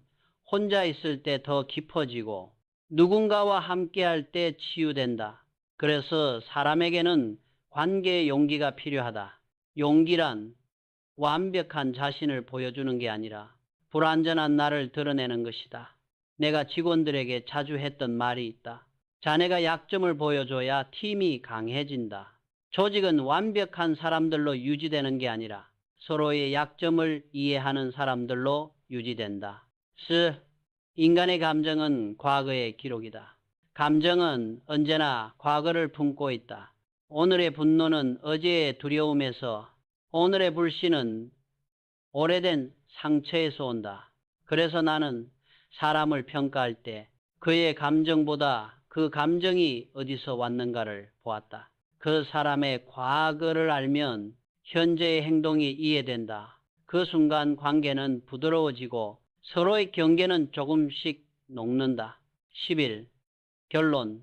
혼자 있을 때 더 깊어지고 누군가와 함께할 때 치유된다. 그래서 사람에게는 관계의 용기가 필요하다. 용기란 완벽한 자신을 보여주는 게 아니라 불완전한 나를 드러내는 것이다. 내가 직원들에게 자주 했던 말이 있다. 자네가 약점을 보여줘야 팀이 강해진다. 조직은 완벽한 사람들로 유지되는 게 아니라 서로의 약점을 이해하는 사람들로 유지된다. 인간의 감정은 과거의 기록이다. 감정은 언제나 과거를 품고 있다. 오늘의 분노는 어제의 두려움에서, 오늘의 불신은 오래된 상처에서 온다. 그래서 나는 사람을 평가할 때 그의 감정보다 그 감정이 어디서 왔는가를 보았다. 그 사람의 과거를 알면 현재의 행동이 이해된다. 그 순간 관계는 부드러워지고 서로의 경계는 조금씩 녹는다. 11. 결론.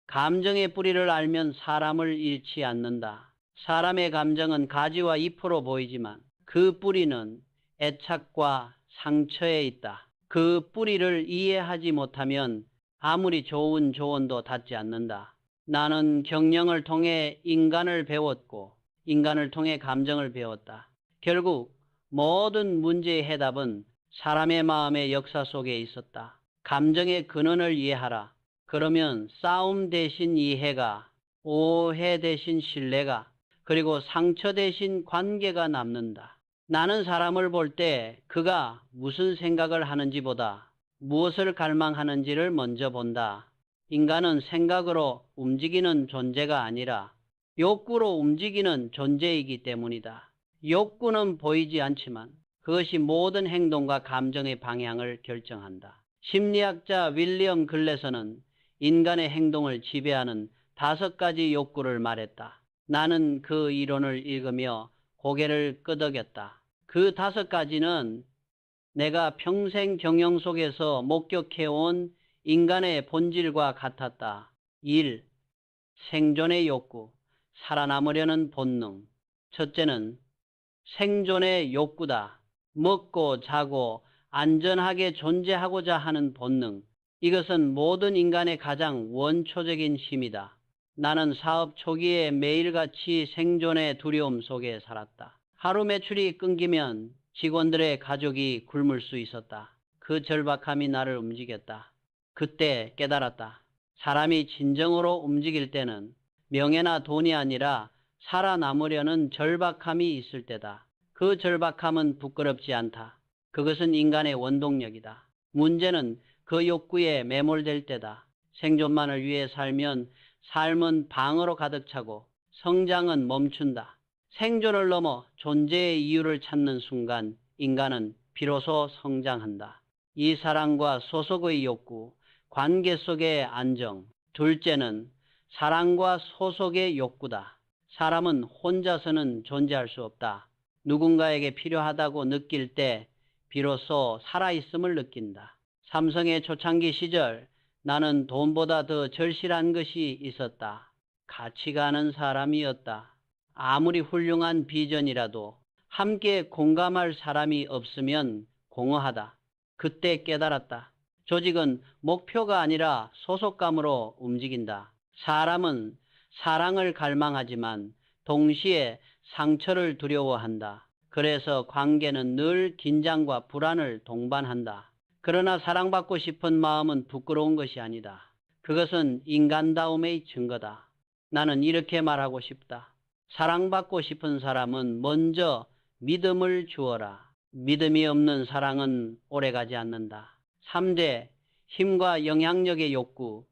감정의 뿌리를 알면 사람을 잃지 않는다. 사람의 감정은 가지와 잎으로 보이지만 그 뿌리는 애착과 상처에 있다. 그 뿌리를 이해하지 못하면 아무리 좋은 조언도 닿지 않는다. 나는 경영을 통해 인간을 배웠고 인간을 통해 감정을 배웠다. 결국 모든 문제의 해답은 사람의 마음의 역사 속에 있었다. 감정의 근원을 이해하라. 그러면 싸움 대신 이해가, 오해 대신 신뢰가, 그리고 상처 대신 관계가 남는다. 나는 사람을 볼 때 그가 무슨 생각을 하는지보다 무엇을 갈망하는지를 먼저 본다. 인간은 생각으로 움직이는 존재가 아니라 욕구로 움직이는 존재이기 때문이다. 욕구는 보이지 않지만 그것이 모든 행동과 감정의 방향을 결정한다. 심리학자 윌리엄 글래서는 인간의 행동을 지배하는 5가지 욕구를 말했다. 나는 그 이론을 읽으며 고개를 끄덕였다. 그 5가지는 내가 평생 경영 속에서 목격해온 인간의 본질과 같았다. 1. 생존의 욕구, 살아남으려는 본능. 첫째는 생존의 욕구다. 먹고 자고 안전하게 존재하고자 하는 본능. 이것은 모든 인간의 가장 원초적인 힘이다. 나는 사업 초기에 매일같이 생존의 두려움 속에 살았다. 하루 매출이 끊기면 직원들의 가족이 굶을 수 있었다. 그 절박함이 나를 움직였다. 그때 깨달았다. 사람이 진정으로 움직일 때는 명예나 돈이 아니라 살아남으려는 절박함이 있을 때다. 그 절박함은 부끄럽지 않다. 그것은 인간의 원동력이다. 문제는 그 욕구에 매몰될 때다. 생존만을 위해 살면 삶은 방어로 가득 차고 성장은 멈춘다. 생존을 넘어 존재의 이유를 찾는 순간 인간은 비로소 성장한다. 이 사랑과 소속의 욕구, 관계 속의 안정. 둘째는 사랑과 소속의 욕구다. 사람은 혼자서는 존재할 수 없다. 누군가에게 필요하다고 느낄 때 비로소 살아있음을 느낀다. 삼성의 초창기 시절 나는 돈보다 더 절실한 것이 있었다. 같이 가는 사람이었다. 아무리 훌륭한 비전이라도 함께 공감할 사람이 없으면 공허하다. 그때 깨달았다. 조직은 목표가 아니라 소속감으로 움직인다. 사람은 사랑을 갈망하지만 동시에 상처를 두려워한다. 그래서 관계는 늘 긴장과 불안을 동반한다. 그러나 사랑받고 싶은 마음은 부끄러운 것이 아니다. 그것은 인간다움의 증거다. 나는 이렇게 말하고 싶다. 사랑받고 싶은 사람은 먼저 믿음을 주어라. 믿음이 없는 사랑은 오래가지 않는다. 3대 힘과 영향력의 욕구,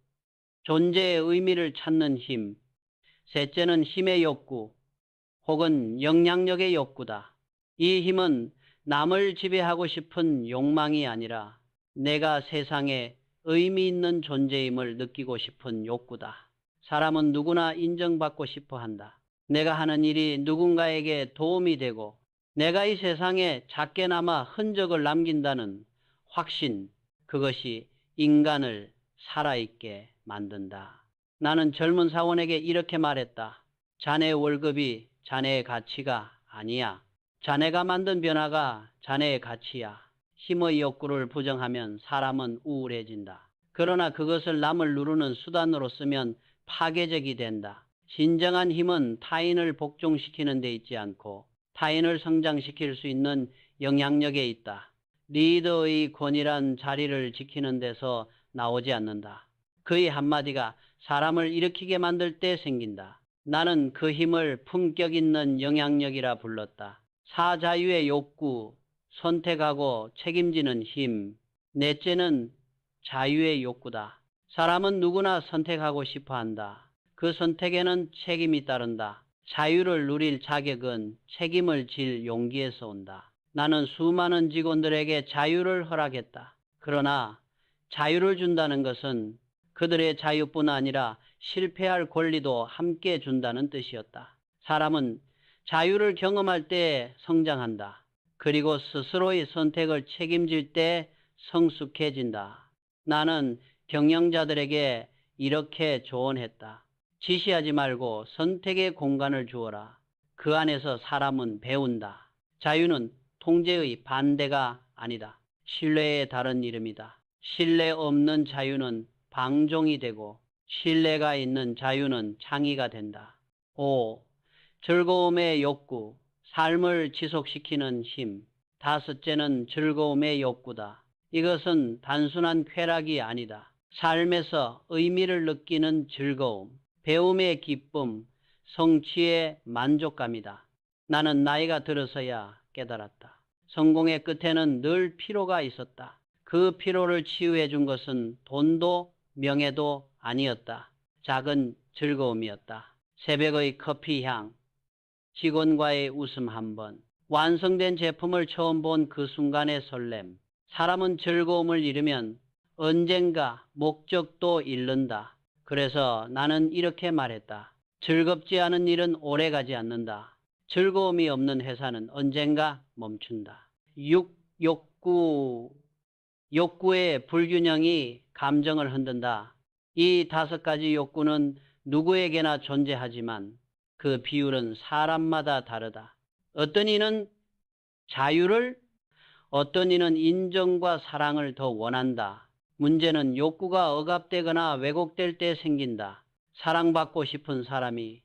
존재의 의미를 찾는 힘. 셋째는 힘의 욕구 혹은 영향력의 욕구다. 이 힘은 남을 지배하고 싶은 욕망이 아니라 내가 세상에 의미 있는 존재임을 느끼고 싶은 욕구다. 사람은 누구나 인정받고 싶어 한다. 내가 하는 일이 누군가에게 도움이 되고 내가 이 세상에 작게나마 흔적을 남긴다는 확신, 그것이 인간을 살아있게 만든다. 나는 젊은 사원에게 이렇게 말했다. 자네 월급이 자네의 가치가 아니야. 자네가 만든 변화가 자네의 가치야. 힘의 욕구를 부정하면 사람은 우울해진다. 그러나 그것을 남을 누르는 수단으로 쓰면 파괴적이 된다. 진정한 힘은 타인을 복종시키는 데 있지 않고 타인을 성장시킬 수 있는 영향력에 있다. 리더의 권위란 자리를 지키는 데서 나오지 않는다. 그의 한마디가 사람을 일으키게 만들 때 생긴다. 나는 그 힘을 품격 있는 영향력이라 불렀다. 사자유의 욕구, 선택하고 책임지는 힘. 넷째는 자유의 욕구다. 사람은 누구나 선택하고 싶어 한다. 그 선택에는 책임이 따른다. 자유를 누릴 자격은 책임을 질 용기에서 온다. 나는 수많은 직원들에게 자유를 허락했다. 그러나 자유를 준다는 것은 그들의 자유뿐 아니라 실패할 권리도 함께 준다는 뜻이었다. 사람은 자유를 경험할 때 성장한다. 그리고 스스로의 선택을 책임질 때 성숙해진다. 나는 경영자들에게 이렇게 조언했다. 지시하지 말고 선택의 공간을 주어라. 그 안에서 사람은 배운다. 자유는 통제의 반대가 아니다. 신뢰의 다른 이름이다. 신뢰 없는 자유는 방종이 되고 신뢰가 있는 자유는 창의가 된다. 5. 즐거움의 욕구, 삶을 지속시키는 힘. 다섯째는 즐거움의 욕구다. 이것은 단순한 쾌락이 아니다. 삶에서 의미를 느끼는 즐거움, 배움의 기쁨, 성취의 만족감이다. 나는 나이가 들어서야 깨달았다. 성공의 끝에는 늘 피로가 있었다. 그 피로를 치유해 준 것은 돈도 명예도 아니었다. 작은 즐거움이었다. 새벽의 커피 향, 직원과의 웃음 한 번, 완성된 제품을 처음 본 그 순간의 설렘. 사람은 즐거움을 잃으면 언젠가 목적도 잃는다. 그래서 나는 이렇게 말했다. 즐겁지 않은 일은 오래가지 않는다. 즐거움이 없는 회사는 언젠가 멈춘다. 6. 욕구. 욕구의 불균형이 감정을 흔든다. 이 다섯 가지 욕구는 누구에게나 존재하지만 그 비율은 사람마다 다르다. 어떤 이는 자유를, 어떤 이는 인정과 사랑을 더 원한다. 문제는 욕구가 억압되거나 왜곡될 때 생긴다. 사랑받고 싶은 사람이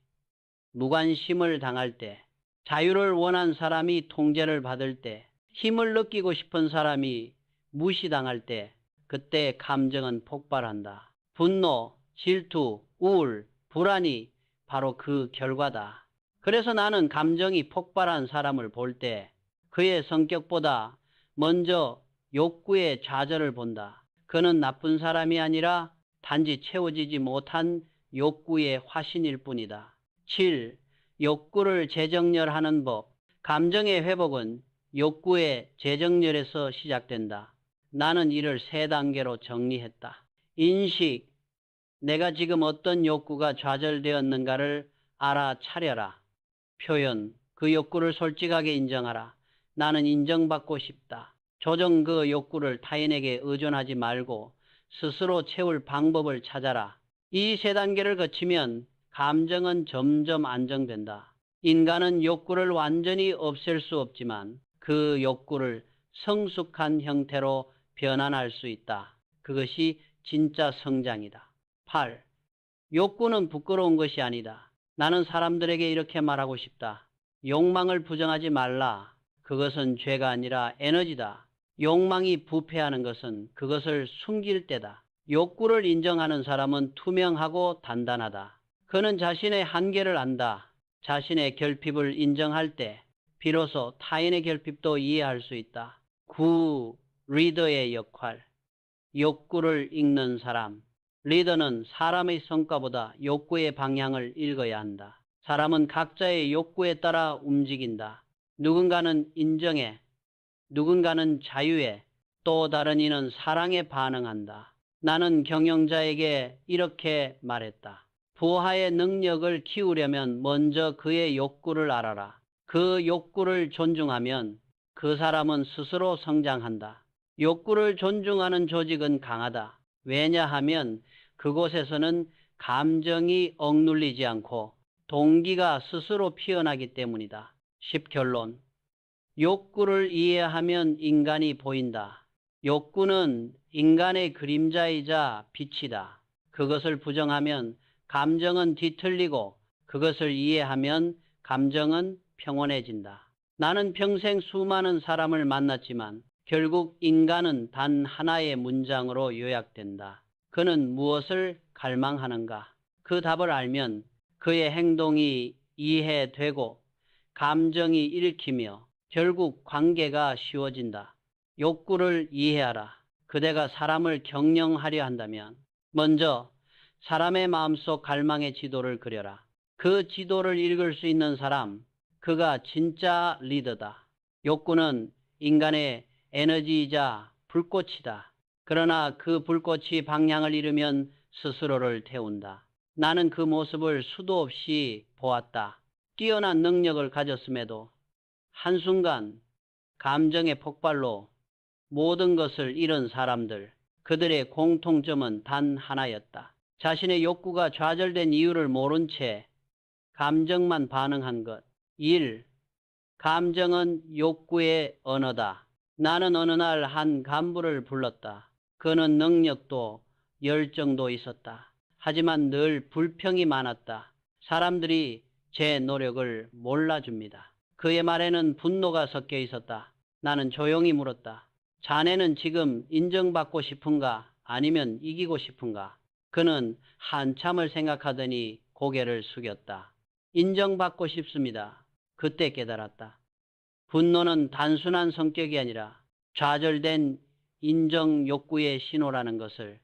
무관심을 당할 때, 자유를 원한 사람이 통제를 받을 때, 힘을 느끼고 싶은 사람이 무시당할 때, 그때 감정은 폭발한다. 분노, 질투, 우울, 불안이 바로 그 결과다. 그래서 나는 감정이 폭발한 사람을 볼 때 그의 성격보다 먼저 욕구의 좌절을 본다. 그는 나쁜 사람이 아니라 단지 채워지지 못한 욕구의 화신일 뿐이다. 7. 욕구를 재정렬하는 법. 감정의 회복은 욕구의 재정렬에서 시작된다. 나는 이를 세 단계로 정리했다. 인식, 내가 지금 어떤 욕구가 좌절되었는가를 알아차려라. 표현, 그 욕구를 솔직하게 인정하라. 나는 인정받고 싶다. 조정, 그 욕구를 타인에게 의존하지 말고 스스로 채울 방법을 찾아라. 이 세 단계를 거치면 감정은 점점 안정된다. 인간은 욕구를 완전히 없앨 수 없지만 그 욕구를 성숙한 형태로 변환할 수 있다. 그것이 진짜 성장이다. 8. 욕구는 부끄러운 것이 아니다. 나는 사람들에게 이렇게 말하고 싶다. 욕망을 부정하지 말라. 그것은 죄가 아니라 에너지다. 욕망이 부패하는 것은 그것을 숨길 때다. 욕구를 인정하는 사람은 투명하고 단단하다. 그는 자신의 한계를 안다. 자신의 결핍을 인정할 때 비로소 타인의 결핍도 이해할 수 있다. 9. 리더의 역할. 욕구를 읽는 사람. 리더는 사람의 성과보다 욕구의 방향을 읽어야 한다. 사람은 각자의 욕구에 따라 움직인다. 누군가는 인정에, 누군가는 자유에, 또 다른 이는 사랑에 반응한다. 나는 경영자에게 이렇게 말했다. 부하의 능력을 키우려면 먼저 그의 욕구를 알아라. 그 욕구를 존중하면 그 사람은 스스로 성장한다. 욕구를 존중하는 조직은 강하다. 왜냐하면 그곳에서는 감정이 억눌리지 않고 동기가 스스로 피어나기 때문이다. 10결론. 욕구를 이해하면 인간이 보인다. 욕구는 인간의 그림자이자 빛이다. 그것을 부정하면 감정은 뒤틀리고 그것을 이해하면 감정은 평온해진다. 나는 평생 수많은 사람을 만났지만 결국 인간은 단 하나의 문장으로 요약된다. 그는 무엇을 갈망하는가? 그 답을 알면 그의 행동이 이해되고 감정이 읽히며 결국 관계가 쉬워진다. 욕구를 이해하라. 그대가 사람을 경영하려 한다면 먼저 사람의 마음속 갈망의 지도를 그려라. 그 지도를 읽을 수 있는 사람, 그가 진짜 리더다. 욕구는 인간의 에너지이자 불꽃이다. 그러나 그 불꽃이 방향을 잃으면 스스로를 태운다. 나는 그 모습을 수도 없이 보았다. 뛰어난 능력을 가졌음에도 한순간 감정의 폭발로 모든 것을 잃은 사람들, 그들의 공통점은 단 하나였다. 자신의 욕구가 좌절된 이유를 모른 채 감정만 반응한 것. 1. 감정은 욕구의 언어다. 나는 어느 날 한 간부를 불렀다. 그는 능력도 열정도 있었다. 하지만 늘 불평이 많았다. 사람들이 제 노력을 몰라줍니다. 그의 말에는 분노가 섞여 있었다. 나는 조용히 물었다. 자네는 지금 인정받고 싶은가? 아니면 이기고 싶은가? 그는 한참을 생각하더니 고개를 숙였다. 인정받고 싶습니다. 그때 깨달았다. 분노는 단순한 성격이 아니라 좌절된 인정 욕구의 신호라는 것을.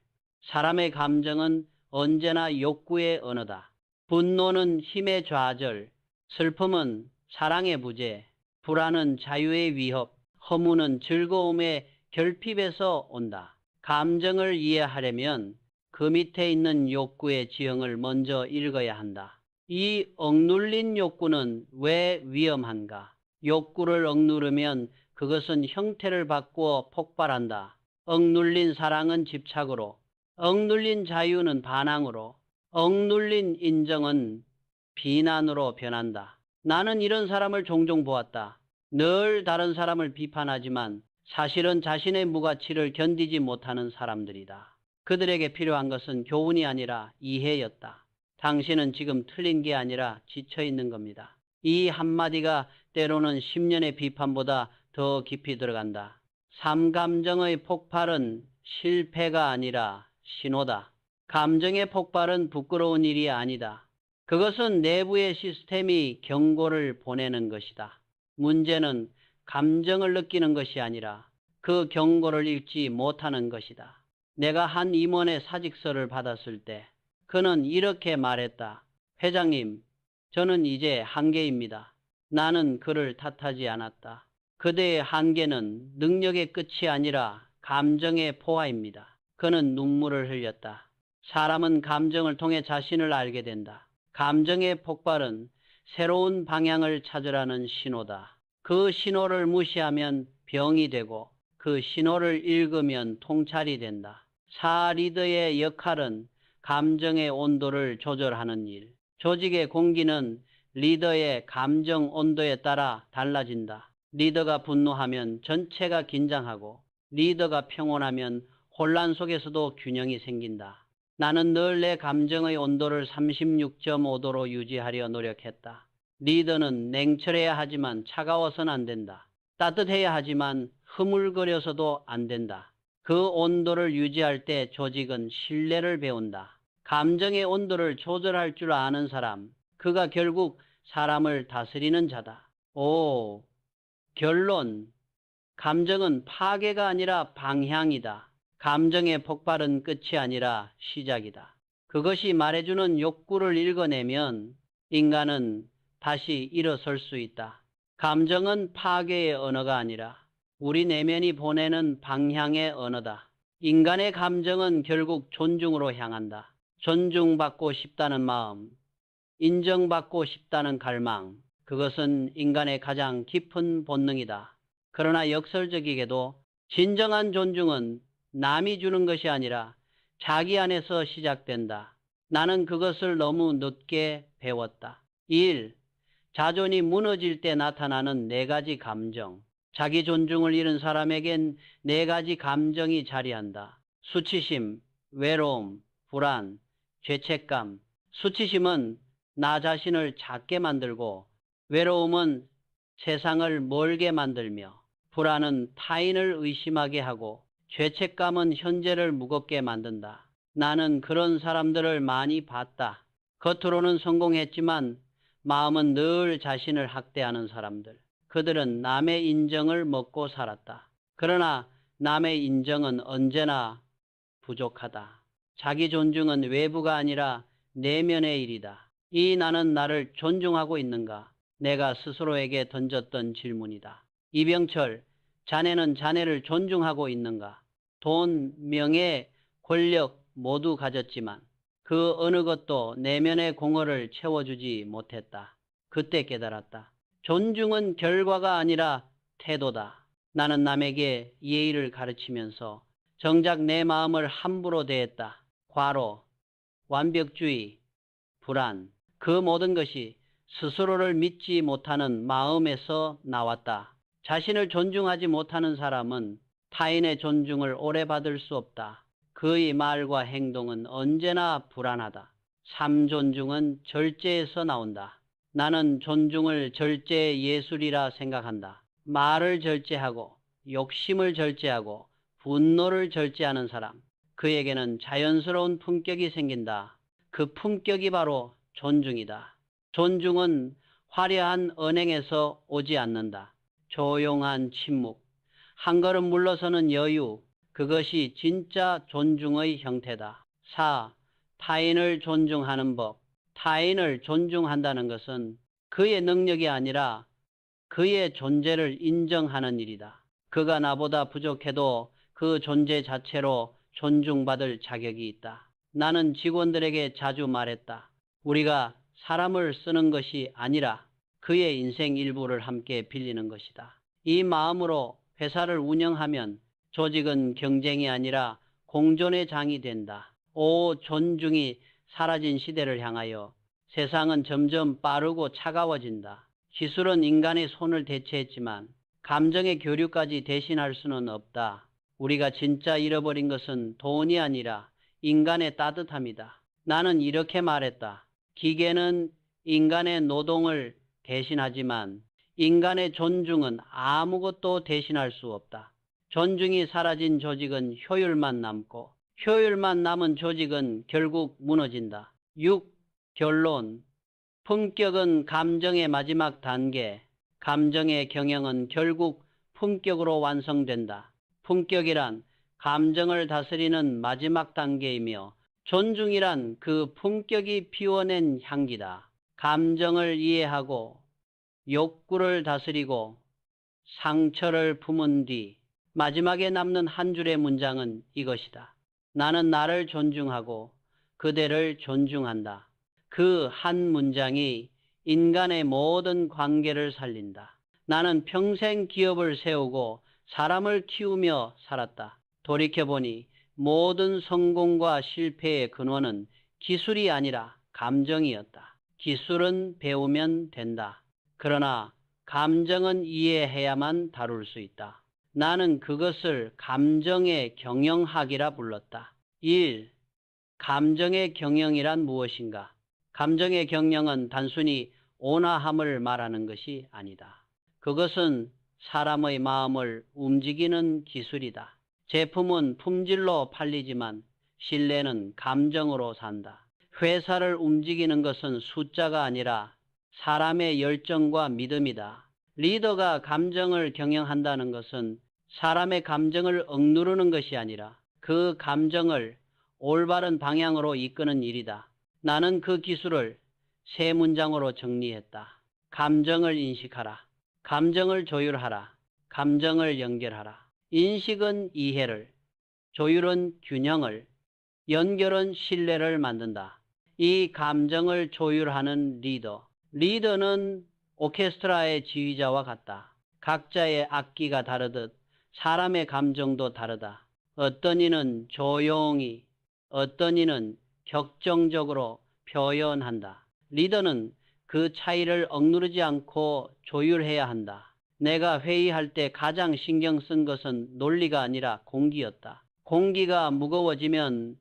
사람의 감정은 언제나 욕구의 언어다. 분노는 힘의 좌절, 슬픔은 사랑의 부재, 불안은 자유의 위협, 허무는 즐거움의 결핍에서 온다. 감정을 이해하려면 그 밑에 있는 욕구의 지형을 먼저 읽어야 한다. 이 억눌린 욕구는 왜 위험한가? 욕구를 억누르면 그것은 형태를 바꾸어 폭발한다. 억눌린 사랑은 집착으로, 억눌린 자유는 반항으로, 억눌린 인정은 비난으로 변한다. 나는 이런 사람을 종종 보았다. 늘 다른 사람을 비판하지만 사실은 자신의 무가치를 견디지 못하는 사람들이다. 그들에게 필요한 것은 교훈이 아니라 이해였다. 당신은 지금 틀린 게 아니라 지쳐 있는 겁니다. 이 한마디가 때로는 10년의 비판보다 더 깊이 들어간다. 감정의 폭발은 실패가 아니라 신호다. 감정의 폭발은 부끄러운 일이 아니다. 그것은 내부의 시스템이 경고를 보내는 것이다. 문제는 감정을 느끼는 것이 아니라 그 경고를 읽지 못하는 것이다. 내가 한 임원의 사직서를 받았을 때 그는 이렇게 말했다. 회장님, 저는 이제 한계입니다. 나는 그를 탓하지 않았다. 그대의 한계는 능력의 끝이 아니라 감정의 포화입니다. 그는 눈물을 흘렸다. 사람은 감정을 통해 자신을 알게 된다. 감정의 폭발은 새로운 방향을 찾으라는 신호다. 그 신호를 무시하면 병이 되고 그 신호를 읽으면 통찰이 된다. 리더의 역할은 감정의 온도를 조절하는 일. 조직의 공기는 리더의 감정 온도에 따라 달라진다. 리더가 분노하면 전체가 긴장하고 리더가 평온하면 혼란 속에서도 균형이 생긴다. 나는 늘 내 감정의 온도를 36.5도로 유지하려 노력했다. 리더는 냉철해야 하지만 차가워서는 안 된다. 따뜻해야 하지만 흐물거려서도 안 된다. 그 온도를 유지할 때 조직은 신뢰를 배운다. 감정의 온도를 조절할 줄 아는 사람, 그가 결국 사람을 다스리는 자다. 결론. 감정은 파괴가 아니라 방향이다. 감정의 폭발은 끝이 아니라 시작이다. 그것이 말해주는 욕구를 읽어내면 인간은 다시 일어설 수 있다. 감정은 파괴의 언어가 아니라 우리 내면이 보내는 방향의 언어다. 인간의 감정은 결국 존중으로 향한다. 존중받고 싶다는 마음, 인정받고 싶다는 갈망, 그것은 인간의 가장 깊은 본능이다. 그러나 역설적이게도 진정한 존중은 남이 주는 것이 아니라 자기 안에서 시작된다. 나는 그것을 너무 늦게 배웠다. 1. 자존이 무너질 때 나타나는 네 가지 감정. 자기 존중을 잃은 사람에겐 네 가지 감정이 자리한다. 수치심, 외로움, 불안, 죄책감. 수치심은 나 자신을 작게 만들고, 외로움은 세상을 멀게 만들며, 불안은 타인을 의심하게 하고, 죄책감은 현재를 무겁게 만든다. 나는 그런 사람들을 많이 봤다. 겉으로는 성공했지만 마음은 늘 자신을 학대하는 사람들. 그들은 남의 인정을 먹고 살았다. 그러나 남의 인정은 언제나 부족하다. 자기 존중은 외부가 아니라 내면의 일이다. 이 나는 나를 존중하고 있는가? 내가 스스로에게 던졌던 질문이다. 이병철, 자네는 자네를 존중하고 있는가? 돈, 명예, 권력 모두 가졌지만 그 어느 것도 내면의 공허를 채워주지 못했다. 그때 깨달았다. 존중은 결과가 아니라 태도다. 나는 남에게 예의를 가르치면서 정작 내 마음을 함부로 대했다. 과로, 완벽주의, 불안, 그 모든 것이 스스로를 믿지 못하는 마음에서 나왔다. 자신을 존중하지 못하는 사람은 타인의 존중을 오래 받을 수 없다. 그의 말과 행동은 언제나 불안하다. 삼존중은 절제에서 나온다. 나는 존중을 절제의 예술이라 생각한다. 말을 절제하고 욕심을 절제하고 분노를 절제하는 사람, 그에게는 자연스러운 품격이 생긴다. 그 품격이 바로 존중이다. 존중은 화려한 언행에서 오지 않는다. 조용한 침묵, 한 걸음 물러서는 여유, 그것이 진짜 존중의 형태다. 4. 타인을 존중하는 법. 타인을 존중한다는 것은 그의 능력이 아니라 그의 존재를 인정하는 일이다. 그가 나보다 부족해도 그 존재 자체로 존중받을 자격이 있다. 나는 직원들에게 자주 말했다. 우리가 사람을 쓰는 것이 아니라 그의 인생 일부를 함께 빌리는 것이다. 이 마음으로 회사를 운영하면 조직은 경쟁이 아니라 공존의 장이 된다. 존중이 사라진 시대를 향하여 세상은 점점 빠르고 차가워진다. 기술은 인간의 손을 대체했지만 감정의 교류까지 대신할 수는 없다. 우리가 진짜 잃어버린 것은 돈이 아니라 인간의 따뜻함이다. 나는 이렇게 말했다. 기계는 인간의 노동을 대신하지만 인간의 존중은 아무것도 대신할 수 없다. 존중이 사라진 조직은 효율만 남고 효율만 남은 조직은 결국 무너진다. 6. 결론. 품격은 감정의 마지막 단계. 감정의 경영은 결국 품격으로 완성된다. 품격이란 감정을 다스리는 마지막 단계이며 존중이란 그 품격이 피워낸 향기다. 감정을 이해하고 욕구를 다스리고 상처를 품은 뒤 마지막에 남는 한 줄의 문장은 이것이다. 나는 나를 존중하고 그대를 존중한다. 그 한 문장이 인간의 모든 관계를 살린다. 나는 평생 기업을 세우고 사람을 키우며 살았다. 돌이켜보니 모든 성공과 실패의 근원은 기술이 아니라 감정이었다. 기술은 배우면 된다. 그러나 감정은 이해해야만 다룰 수 있다. 나는 그것을 감정의 경영학이라 불렀다. 1. 감정의 경영이란 무엇인가? 감정의 경영은 단순히 온화함을 말하는 것이 아니다. 그것은 사람의 마음을 움직이는 기술이다. 제품은 품질로 팔리지만 신뢰는 감정으로 산다. 회사를 움직이는 것은 숫자가 아니라 사람의 열정과 믿음이다. 리더가 감정을 경영한다는 것은 사람의 감정을 억누르는 것이 아니라 그 감정을 올바른 방향으로 이끄는 일이다. 나는 그 기술을 세 문장으로 정리했다. 감정을 인식하라. 감정을 조율하라. 감정을 연결하라. 인식은 이해를, 조율은 균형을, 연결은 신뢰를 만든다. 이 감정을 조율하는 리더. 리더는 오케스트라의 지휘자와 같다. 각자의 악기가 다르듯 사람의 감정도 다르다. 어떤 이는 조용히, 어떤 이는 격정적으로 표현한다. 리더는 그 차이를 억누르지 않고 조율해야 한다. 내가 회의할 때 가장 신경 쓴 것은 논리가 아니라 공기였다. 공기가 무거워지면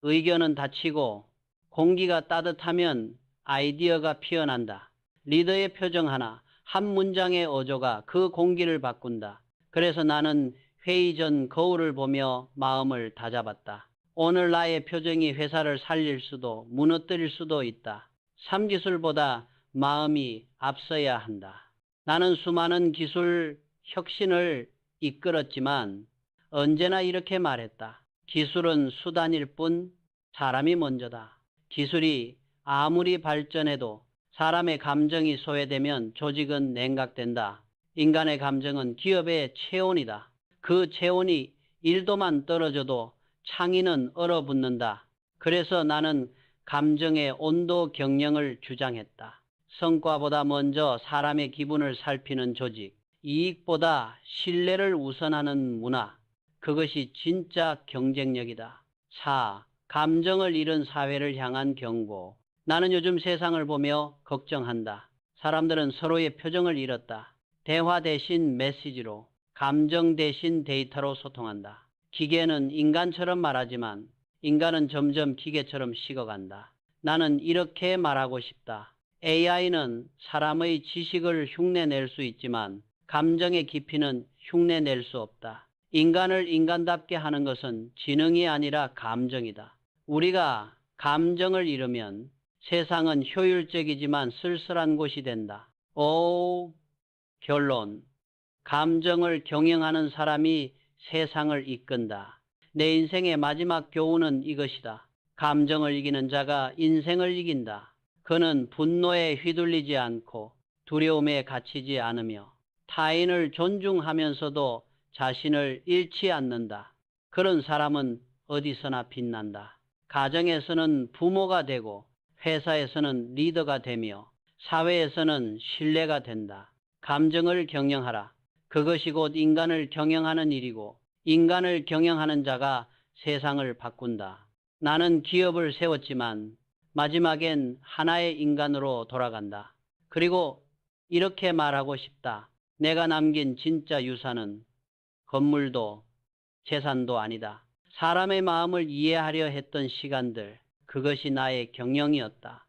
의견은 닫히고 공기가 따뜻하면 아이디어가 피어난다. 리더의 표정 하나, 한 문장의 어조가 그 공기를 바꾼다. 그래서 나는 회의 전 거울을 보며 마음을 다잡았다. 오늘 나의 표정이 회사를 살릴 수도 무너뜨릴 수도 있다. 삼기술보다 마음이 앞서야 한다. 나는 수많은 기술 혁신을 이끌었지만 언제나 이렇게 말했다. 기술은 수단일 뿐 사람이 먼저다. 기술이 아무리 발전해도 사람의 감정이 소외되면 조직은 냉각된다. 인간의 감정은 기업의 체온이다. 그 체온이 1도만 떨어져도 창의는 얼어붙는다. 그래서 나는 감정의 온도 경영을 주장했다. 성과보다 먼저 사람의 기분을 살피는 조직, 이익보다 신뢰를 우선하는 문화, 그것이 진짜 경쟁력이다. 4. 감정을 잃은 사회를 향한 경고. 나는 요즘 세상을 보며 걱정한다. 사람들은 서로의 표정을 잃었다. 대화 대신 메시지로, 감정 대신 데이터로 소통한다. 기계는 인간처럼 말하지만 인간은 점점 기계처럼 식어간다. 나는 이렇게 말하고 싶다. AI는 사람의 지식을 흉내낼 수 있지만 감정의 깊이는 흉내낼 수 없다. 인간을 인간답게 하는 것은 지능이 아니라 감정이다. 우리가 감정을 잃으면 세상은 효율적이지만 쓸쓸한 곳이 된다. 결론. 감정을 경영하는 사람이 세상을 이끈다. 내 인생의 마지막 교훈은 이것이다. 감정을 이기는 자가 인생을 이긴다. 그는 분노에 휘둘리지 않고 두려움에 갇히지 않으며 타인을 존중하면서도 자신을 잃지 않는다. 그런 사람은 어디서나 빛난다. 가정에서는 부모가 되고 회사에서는 리더가 되며 사회에서는 신뢰가 된다. 감정을 경영하라. 그것이 곧 인간을 경영하는 일이고 인간을 경영하는 자가 세상을 바꾼다. 나는 기업을 세웠지만 마지막엔 하나의 인간으로 돌아간다. 그리고 이렇게 말하고 싶다. 내가 남긴 진짜 유산은 건물도 재산도 아니다. 사람의 마음을 이해하려 했던 시간들, 그것이 나의 경영이었다.